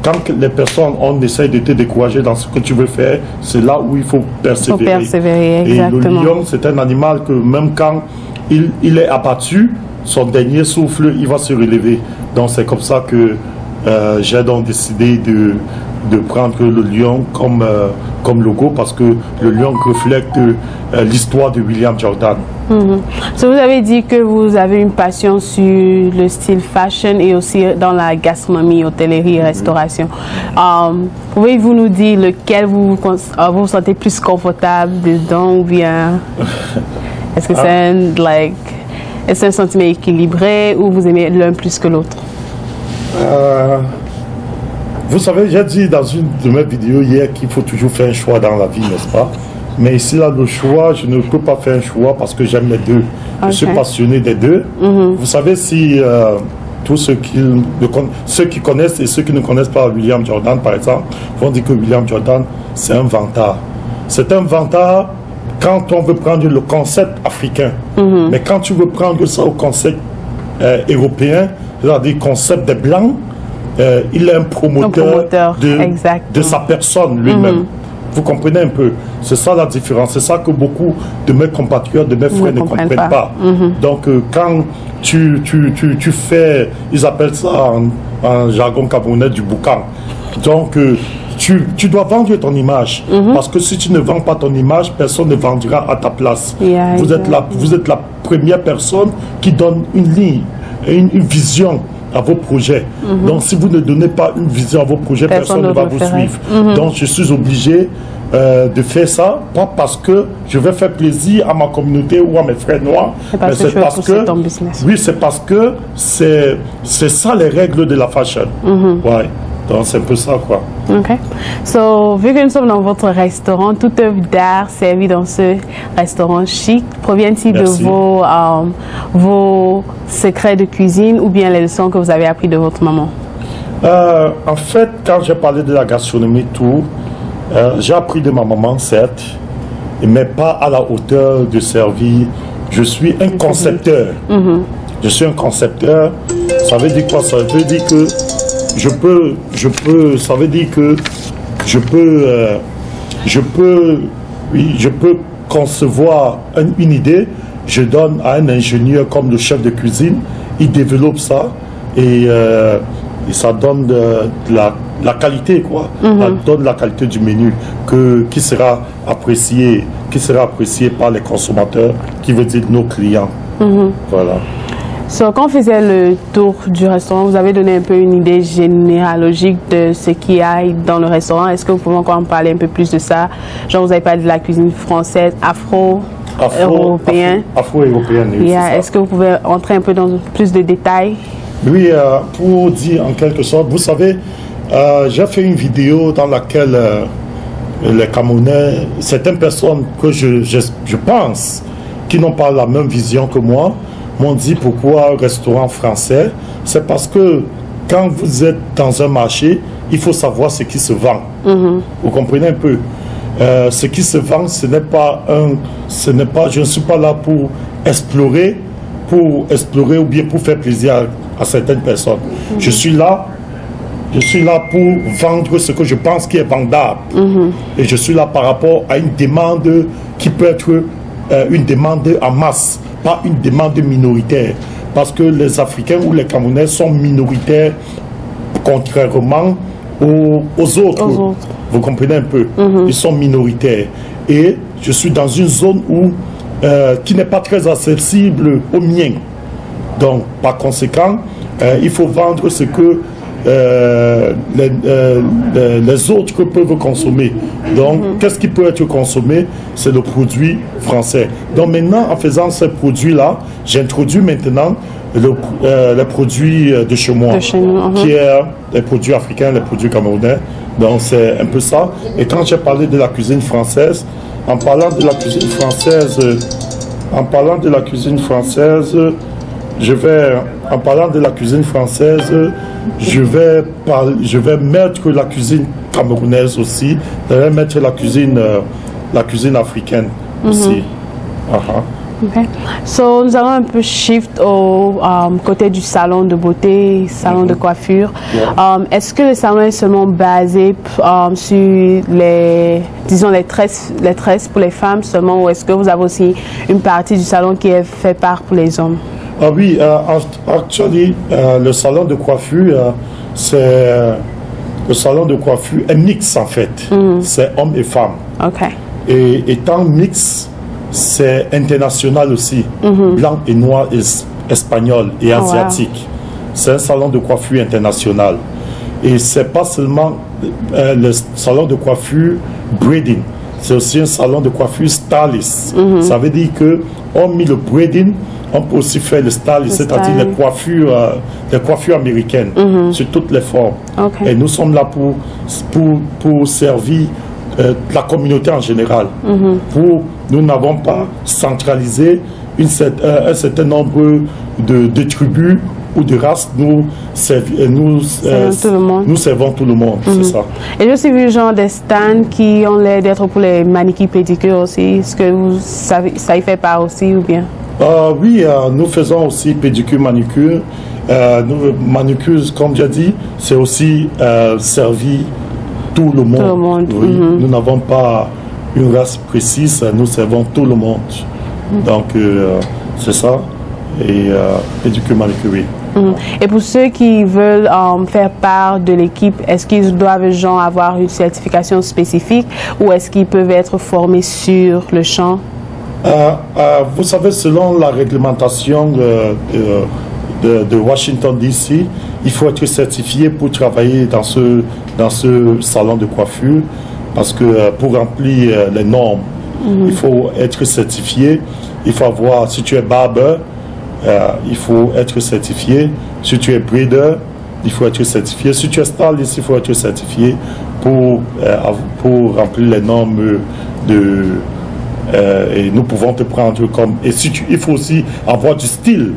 quand les personnes, on essaie de te décourager dans ce que tu veux faire, c'est là où il faut persévérer. Exactement. Et le lion, c'est un animal que même quand il est abattu, son dernier souffle, il va se relever. Donc c'est comme ça que j'ai donc décidé de prendre le lion comme logo parce que le lion reflète l'histoire de William Jordan. So, vous avez dit que vous avez une passion sur le style fashion et aussi dans la gastronomie, hôtellerie et restauration. Pouvez-vous nous dire lequel vous vous sentez plus confortable dedans ou bien est-ce que c'est un sentiment équilibré ou vous aimez l'un plus que l'autre? Vous savez, j'ai dit dans une de mes vidéos hier qu'il faut toujours faire un choix dans la vie, n'est-ce pas? Mais ici, là, le choix, je ne peux pas faire un choix parce que j'aime les deux. Je suis passionné des deux. Vous savez, si tous ceux qui connaissent et ceux qui ne connaissent pas William Jordan, par exemple, vont dire que William Jordan, c'est un vantard. C'est un vantard quand on veut prendre le concept africain, mais quand tu veux prendre ça au concept européen, c'est-à-dire concept des Blancs, il est un promoteur de sa personne lui-même. Vous comprenez un peu? C'est ça la différence. C'est ça que beaucoup de mes compatriotes, de mes frères ne comprennent pas. Donc, quand tu fais, ils appellent ça en jargon camerounais du boucan. Donc, tu dois vendre ton image. Parce que si tu ne vends pas ton image, personne ne vendra à ta place. Vous êtes la première personne qui donne une ligne, une vision à vos projets. Donc, si vous ne donnez pas une vision à vos projets, personne ne va vous suivre. Donc, je suis obligé de faire ça, pas parce que je vais faire plaisir à ma communauté ou à mes frères noirs, mais c'est parce que, oui, c'est parce que c'est ça les règles de la fashion. Ouais. Donc, c'est un peu ça, quoi. OK. So, vu que nous sommes dans votre restaurant, toute œuvre d'art servie dans ce restaurant chic, provient-il de vos secrets de cuisine ou bien les leçons que vous avez appris de votre maman? En fait, quand j'ai parlé de la gastronomie, j'ai appris de ma maman, certes, mais pas à la hauteur de servir. Je suis un concepteur. Je suis un concepteur. Ça veut dire quoi? Ça veut dire que ça veut dire que je peux concevoir une idée, je donne à un ingénieur comme le chef de cuisine, il développe ça et ça donne de la qualité, quoi. Ça donne la qualité du menu qui sera apprécié par les consommateurs, qui veut dire nos clients. Voilà. So, quand on faisait le tour du restaurant, vous avez donné un peu une idée généalogique de ce qu'il y a dans le restaurant. Est-ce que vous pouvez encore en parler un peu plus de ça? Genre, vous avez parlé de la cuisine française, afro-européenne. Afro-européenne, oui, Est-ce que vous pouvez entrer un peu dans plus de détails? Oui, pour dire en quelque sorte, vous savez, j'ai fait une vidéo dans laquelle les Camerounais, certaines personnes que je pense qui n'ont pas la même vision que moi, m'ont dit pourquoi restaurant français. C'est parce que quand vous êtes dans un marché, il faut savoir ce qui se vend. Vous comprenez un peu? Ce qui se vend, je ne suis pas là pour explorer ou bien pour faire plaisir à certaines personnes. Je suis là pour vendre ce que je pense qui est vendable. Et je suis là par rapport à une demande qui peut être une demande en masse, pas une demande minoritaire. Parce que les Africains ou les Camerounais sont minoritaires contrairement aux autres. Vous comprenez un peu? Ils sont minoritaires. Et je suis dans une zone qui n'est pas très accessible aux miens. Donc, par conséquent, il faut vendre ce que les autres peuvent consommer. Donc, qu'est-ce qui peut être consommé? C'est le produit français. Donc, maintenant, en faisant ce produit-là, j'introduis maintenant les produits de chez moi, qui est les produits africains, les produits camerounais. Donc, c'est un peu ça. Et quand j'ai parlé de la cuisine française, en parlant de la cuisine française, je vais mettre la cuisine camerounaise aussi. Je vais mettre la cuisine africaine aussi. Okay. So, nous allons un peu shift au côté du salon de beauté, salon de coiffure. Est-ce que le salon est seulement basé sur les tresses pour les femmes seulement, ou est-ce que vous avez aussi une partie du salon qui est fait part pour les hommes? Ah oui, actually, le salon de coiffure, le salon de coiffure est mix en fait. C'est hommes et femmes. Okay. Et étant mix, c'est international aussi, blanc et noir, espagnol et asiatique. Wow. C'est un salon de coiffure international. Et c'est pas seulement le salon de coiffure braiding, c'est aussi un salon de coiffure stylist. Ça veut dire que hormis le braiding, on peut aussi faire le style, c'est-à-dire les coiffures américaines, sur toutes les formes. Okay. Et nous sommes là pour servir la communauté en général. Nous n'avons pas centralisé un certain nombre de tribus ou de race, nous servons tout le monde, c'est ça. Et j'ai aussi vu genre des stands qui ont l'air d'être pour les manicures pédicures aussi. Est-ce que ça y fait part aussi ou bien? Oui, nous faisons aussi pédicure, manicure. Manicure, comme j'ai dit, c'est aussi servi tout le monde. Tout le monde. Oui. Nous n'avons pas une race précise, nous servons tout le monde. Donc, c'est ça. Et pédicure, manicure, oui. Et pour ceux qui veulent faire part de l'équipe, est-ce qu'ils doivent genre avoir une certification spécifique ou est-ce qu'ils peuvent être formés sur le champ? Vous savez, selon la réglementation de Washington DC, il faut être certifié pour travailler dans ce salon de coiffure parce que pour remplir les normes, il faut être certifié. Il faut avoir, si tu es barber, il faut être certifié. Si tu es breeder, il faut être certifié. Si tu es stylist, il faut être certifié pour remplir les normes et nous pouvons te prendre comme... Et il faut aussi avoir du style.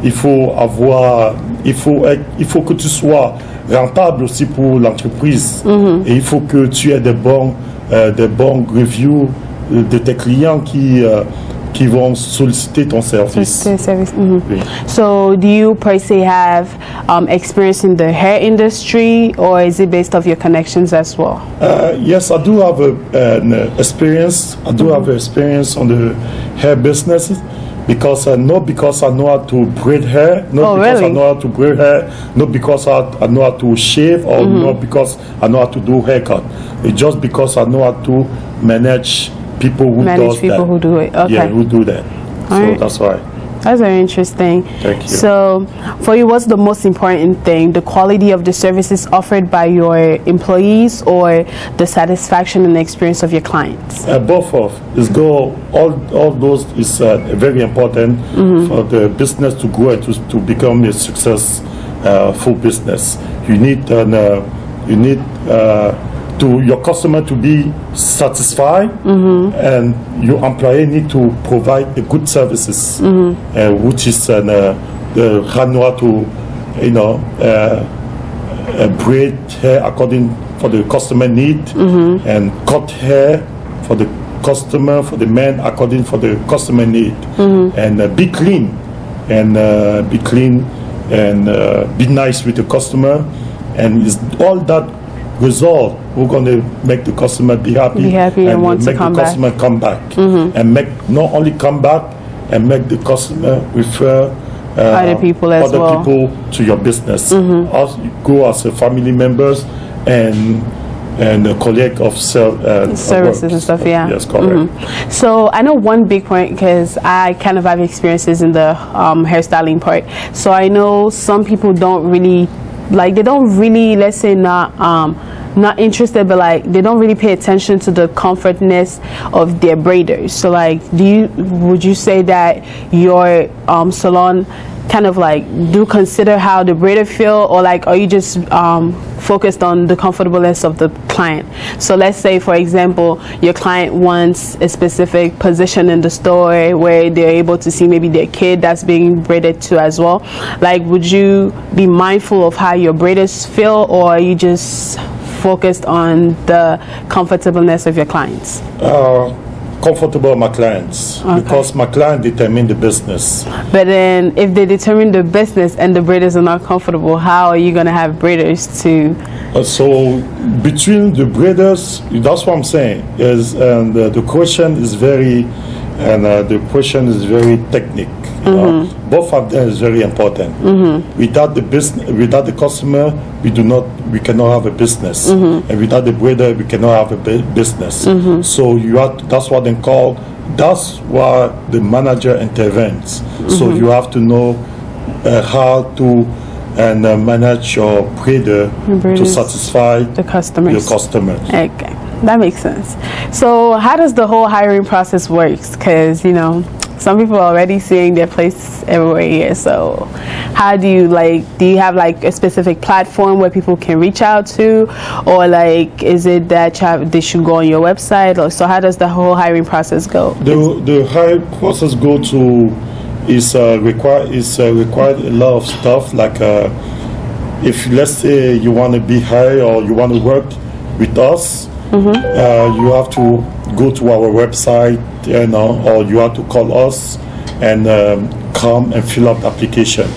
Il faut que tu sois rentable aussi pour l'entreprise. Et il faut que tu aies des bons reviews de tes clients qui vont solliciter ton service. Oui. So, do you per se have experience in the hair industry, or is it based off your connections as well? Yes, I do have an experience. I do have experience on the hair business, because not because I know how to braid hair, not because I know how to braid hair, not because I know how to shave, or not because I know how to do haircut. It's just because I know how to manage people who do it. Okay. Yeah, who do that. That's why. That's very interesting. Thank you. So, for you, what's the most important thing? The quality of the services offered by your employees, or the satisfaction and the experience of your clients? Both of. All those is very important for the business to grow and to become a successful business. You need your customer to be satisfied, and your employee need to provide the good services, which is how to braid hair according for the customer need, and cut hair for the customer, for the man according for the customer need, and be clean and be nice with the customer, and it's all that result, we're going to make the customer be happy and want to come back. Customer come back, and not only come back, and make the customer refer other people people to your business. Also, go as a family members and a colleague of services and stuff. Yeah. Yes, correct. So I know one big point, because I kind of have experiences in the hairstyling part. So I know some people don't really. They don't really, let's say, not interested, but they don't really pay attention to the comfortness of their braiders. So would you say that your salon kind of do consider how the braider feel, or are you just focused on the comfortableness of the client? So let's say, for example, your client wants a specific position in the store where they're able to see maybe their kid that's being braided to as well. Would you be mindful of how your braiders feel, or are you just focused on the comfortableness of your clients? Comfortable my clients, because my client determine the business. But then if they determine the business and the braiders are not comfortable, how are you going to have braiders to... So between the braiders, that's what I'm saying, is the question is very technical. Both of them is very important. Without the business, without the customer, we cannot have a business, and without the braider, we cannot have a business. So that's what they call. That's why the manager intervenes. So you have to know how to manage your braider to satisfy the customers. Your customers. Okay. That makes sense. So how does the whole hiring process work? Because, some people are already seeing their place everywhere here. So how do you have a specific platform where people can reach out to, or is it that they should go on your website? Or so how does the whole hiring process go? The hiring process go to required a lot of stuff. Like if let's say you want to be hired or you want to work with us, you have to go to our website, or you have to call us and come and fill out the application.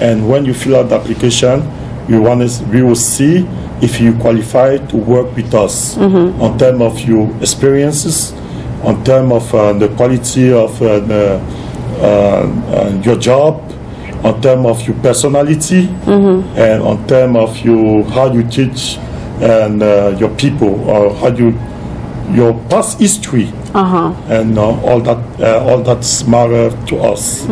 And when you fill out the application, we will see if you qualify to work with us on terms of your experiences, on terms of the quality of your job, on terms of your personality, and on terms of how you teach and your people, or your past history, and all that's matter to us.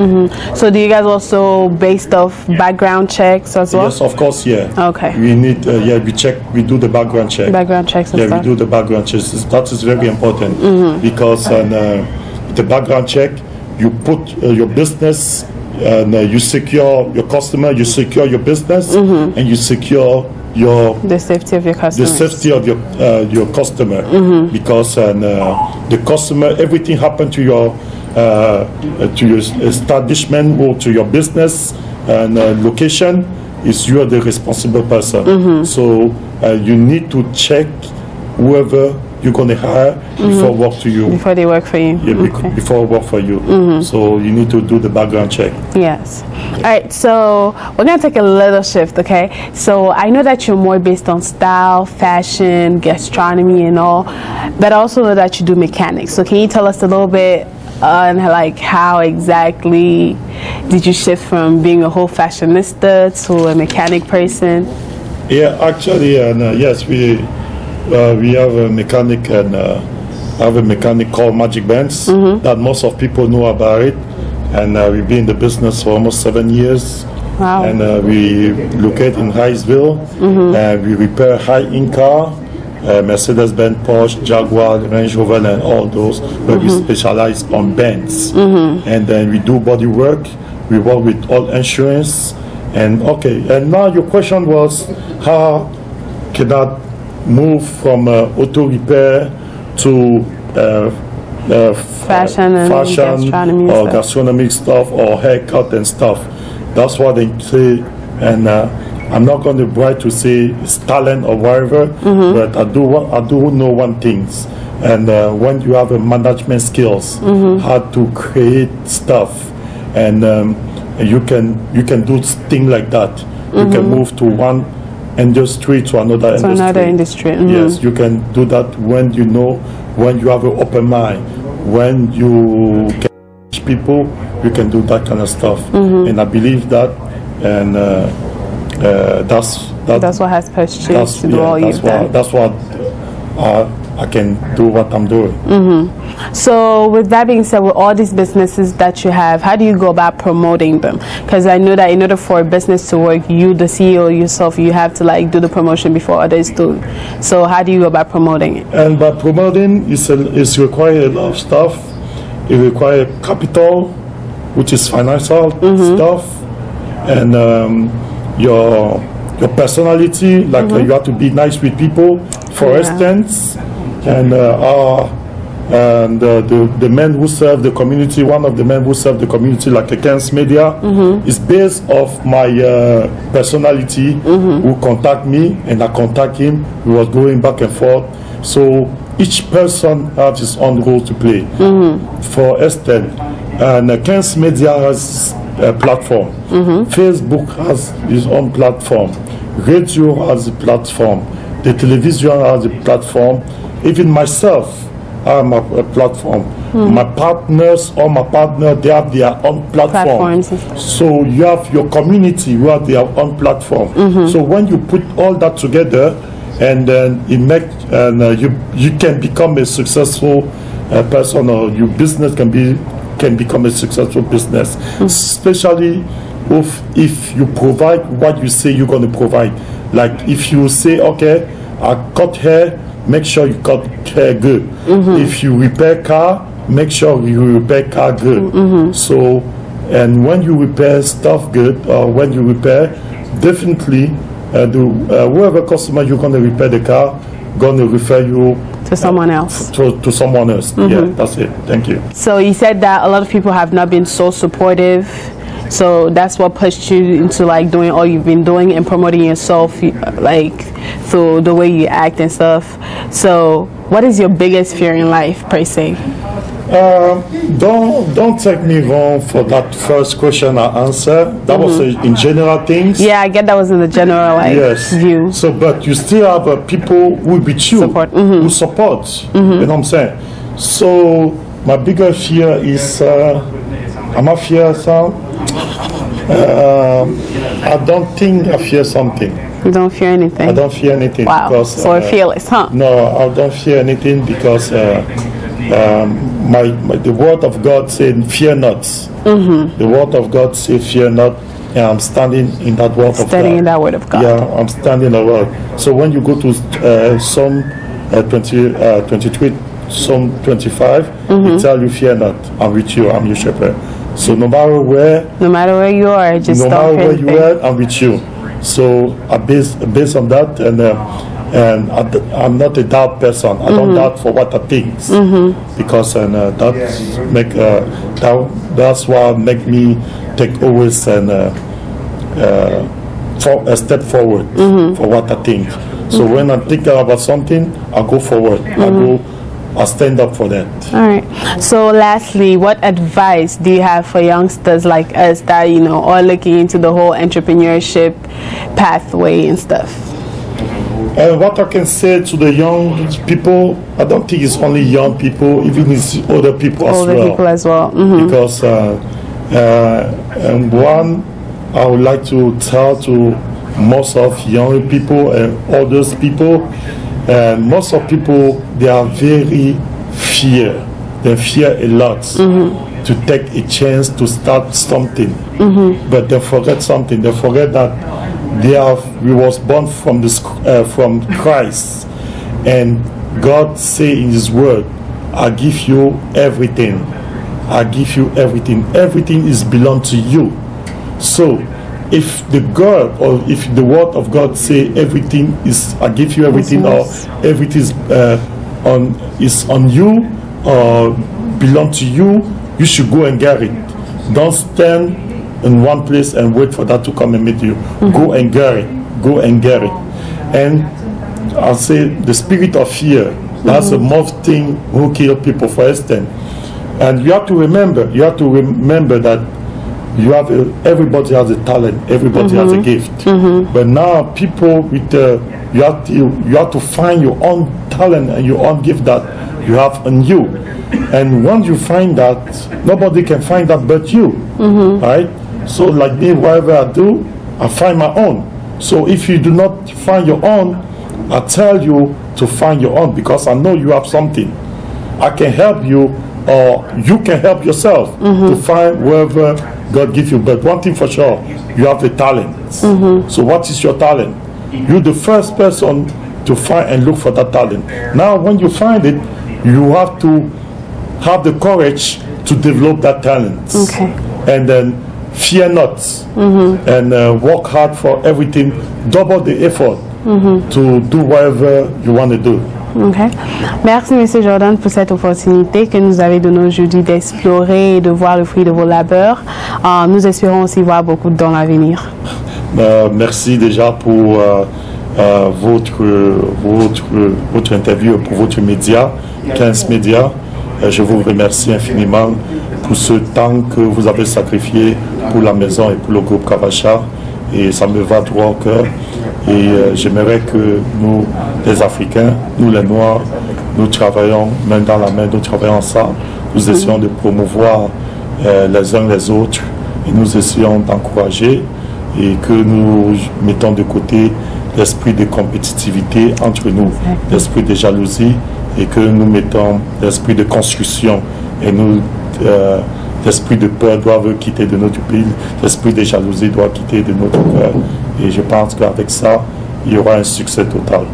So do you guys also based off background checks as well? Yes, of course, yeah. Okay. We need, we do the background check. Background checks and stuff. We do the background checks. That is very important because the background check, you put your business, and you secure your customer, you secure your business, and you secure the safety of your customer. The safety of your customer, because the customer, everything happened to your establishment or to your business and location, is you are the responsible person. So you need to check whoever you're going to hire before work to you. Before they work for you. Yeah, before work for you. So you need to do the background check. Yes. All right, so we're going to take a little shift, okay? So I know that you're more based on style, fashion, gastronomy and all, but I also know that you do mechanics. So can you tell us a little bit on like how exactly did you shift from being a whole fashionista to a mechanic person? Yeah, actually, yes, we have a mechanic, and have a mechanic called Magic Bands that most of people know about it, and we've been in the business for almost 7 years. Wow. And we locate in Highsville, and we repair high-end car, Mercedes-Benz, Porsche, Jaguar, Range Rover, and all those, but we specialize on bands. And then we do body work, we work with all insurance, and and now your question was, how can I move from auto repair to fashion and gastronomy or gastronomic stuff or haircut and stuff? That's what they say, and I'm not going to try to say it's talent or whatever, but I do know one thing, and when you have a management skills, how to create stuff, and you can do things like that. You can move to one industry to another industry. Yes, you can do that when you have an open mind, when you can teach people, you can do that kind of stuff. And I believe that, and that's what has pushed you to do all you've done. That's what I can do what I'm doing. So with that being said, with all these businesses that you have, how do you go about promoting them? Because I know that in order for a business to work, you, the CEO yourself, you have to like do the promotion before others do. So how do you go about promoting it? And by promoting, it's require a lot of stuff. It requires capital, which is financial stuff, and your personality, like you have to be nice with people, for instance, and the men who serve the community, one of the men who serve the community, like Kens Media, is based off my personality, who contact me and I contact him. We was going back and forth. So each person has his own role to play. For instance, and Kens Media has a platform. Facebook has his own platform. Radio has a platform. The television has a platform. Even myself, I'm a platform. My partners, all my partners, they have their own platform. So you have your community, you have their own platform. So when you put all that together, and then it makes, you can become a successful person, or your business can become a successful business. Especially if you provide what you say you're going to provide. Like if you say, okay, I cut hair, make sure you cut hair good. If you repair car, make sure you repair car good. So, and when you repair stuff good, or when you repair, definitely whoever customer you're going to repair the car, gonna refer you to someone else. To someone else. Yeah, that's it. Thank you. So you said that a lot of people have not been so supportive. So that's what pushed you into like doing all you've been doing and promoting yourself, like through the way you act and stuff. So what is your biggest fear in life, per se? Don't take me wrong for that first question I answered. That was in general things. Yeah, I get that was in the general view. So, but you still have people who with you who support. You know what I'm saying? So my bigger fear is I'm a fear some. I don't think I fear something. You don't fear anything? I don't fear anything. Wow. Because, so fearless, huh? No, I don't fear anything because the word of God said, "Fear not." The word of God says, "Fear not," and I'm standing in that word of God. Standing in that word of God. Yeah, I'm standing in the word. So when you go to Psalm 23, Psalm 25, it tells you, "Fear not. I'm with you. I'm your shepherd." So no matter where you are, just no matter where you are, I'm with you. So I based on that, and I'm not a doubt person. I don't doubt for what I think, because that's what make me take always a step forward for what I think. So when I'm thinking about something, I go forward. I stand up for that. All right. So lastly, what advice do you have for youngsters like us that, are looking into the whole entrepreneurship pathway and stuff? What I can say to the young people, I don't think it's only young people, even it's older people as well. Older people as well. Because and one, I would like to tell to most of young people and older people, and most of people, they are very fear. They fear a lot to take a chance to start something. But they forget something. They forget that we was born from Christ, and God say in His Word, "I give you everything. I give you everything. Everything is belong to you." So, if the God or if the word of God say everything is, I give you everything, or everything is on you or belong to you, you should go and get it. Don't stand in one place and wait for that to come and meet you. Go and get it. Go and get it. And I'll say the spirit of fear, that's the most thing who kill people, for instance. And you have to remember that everybody has a talent, everybody has a gift. But now people with you have to find your own talent and your own gift that you have in you. And once you find that, nobody can find that but you. Right? So like me, whatever I do, I find my own. So if you do not find your own, I tell you to find your own, because I know you have something. I can help you, or you can help yourself to find wherever God gives you. But one thing for sure, you have the talent. So what is your talent? You're the first person to find and look for that talent. Now when you find it, you have to have the courage to develop that talent. And then fear not, and work hard for everything, double the effort to do whatever you want to do. Merci M. Jordan pour cette opportunité que nous avez donnée aujourd'hui d'explorer et de voir le fruit de vos labeurs. Nous espérons aussi voir beaucoup dans l'avenir. Merci déjà pour votre interview, pour votre média, 15 médias. Je vous remercie infiniment pour ce temps que vous avez sacrifié pour la maison et pour le groupe Kavacha. Et ça me va droit au cœur. Et j'aimerais que nous, les Africains, nous les Noirs, nous travaillons main dans la main, nous travaillons ensemble. Nous essayons de promouvoir les uns les autres, et nous essayons d'encourager, et que nous mettons de côté l'esprit de compétitivité entre nous, l'esprit de jalousie, et que nous mettons l'esprit de construction, et nous l'esprit de peur doit quitter de notre pays, l'esprit de jalousie doit quitter de notre cœur. Et je pense qu'avec ça, il y aura un succès total.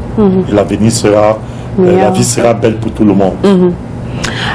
Et l'avenir sera, la vie sera belle pour tout le monde.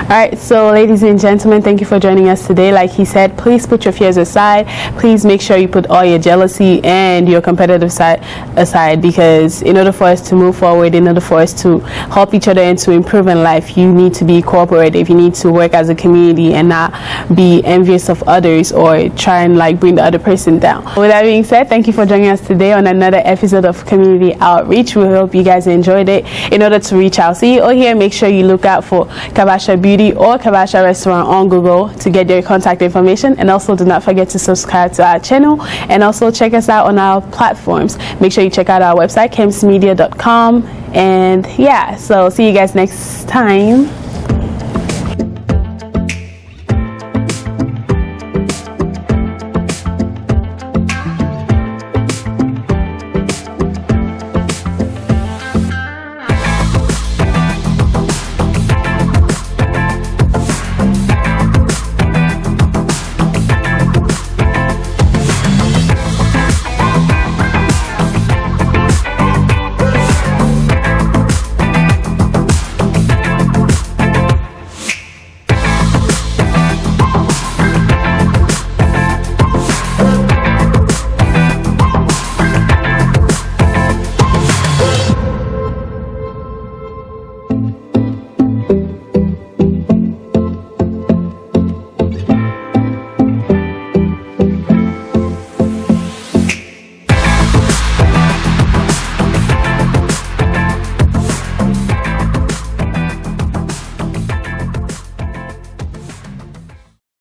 Alright, so ladies and gentlemen, thank you for joining us today. Like he said, please put your fears aside. Please make sure you put all your jealousy and your competitive side aside, because in order for us to move forward, in order for us to help each other and to improve in life, you need to be cooperative. You need to work as a community and not be envious of others or try and like bring the other person down. With that being said, thank you for joining us today on another episode of Community Outreach. We hope you guys enjoyed it. In order to reach our CEO here, make sure you look out for Kabasha Beauty or Kabasha Restaurant on Google to get their contact information, and also do not forget to subscribe to our channel and also check us out on our platforms. Make sure you check out our website, kemsmedia.com, and yeah, so see you guys next time.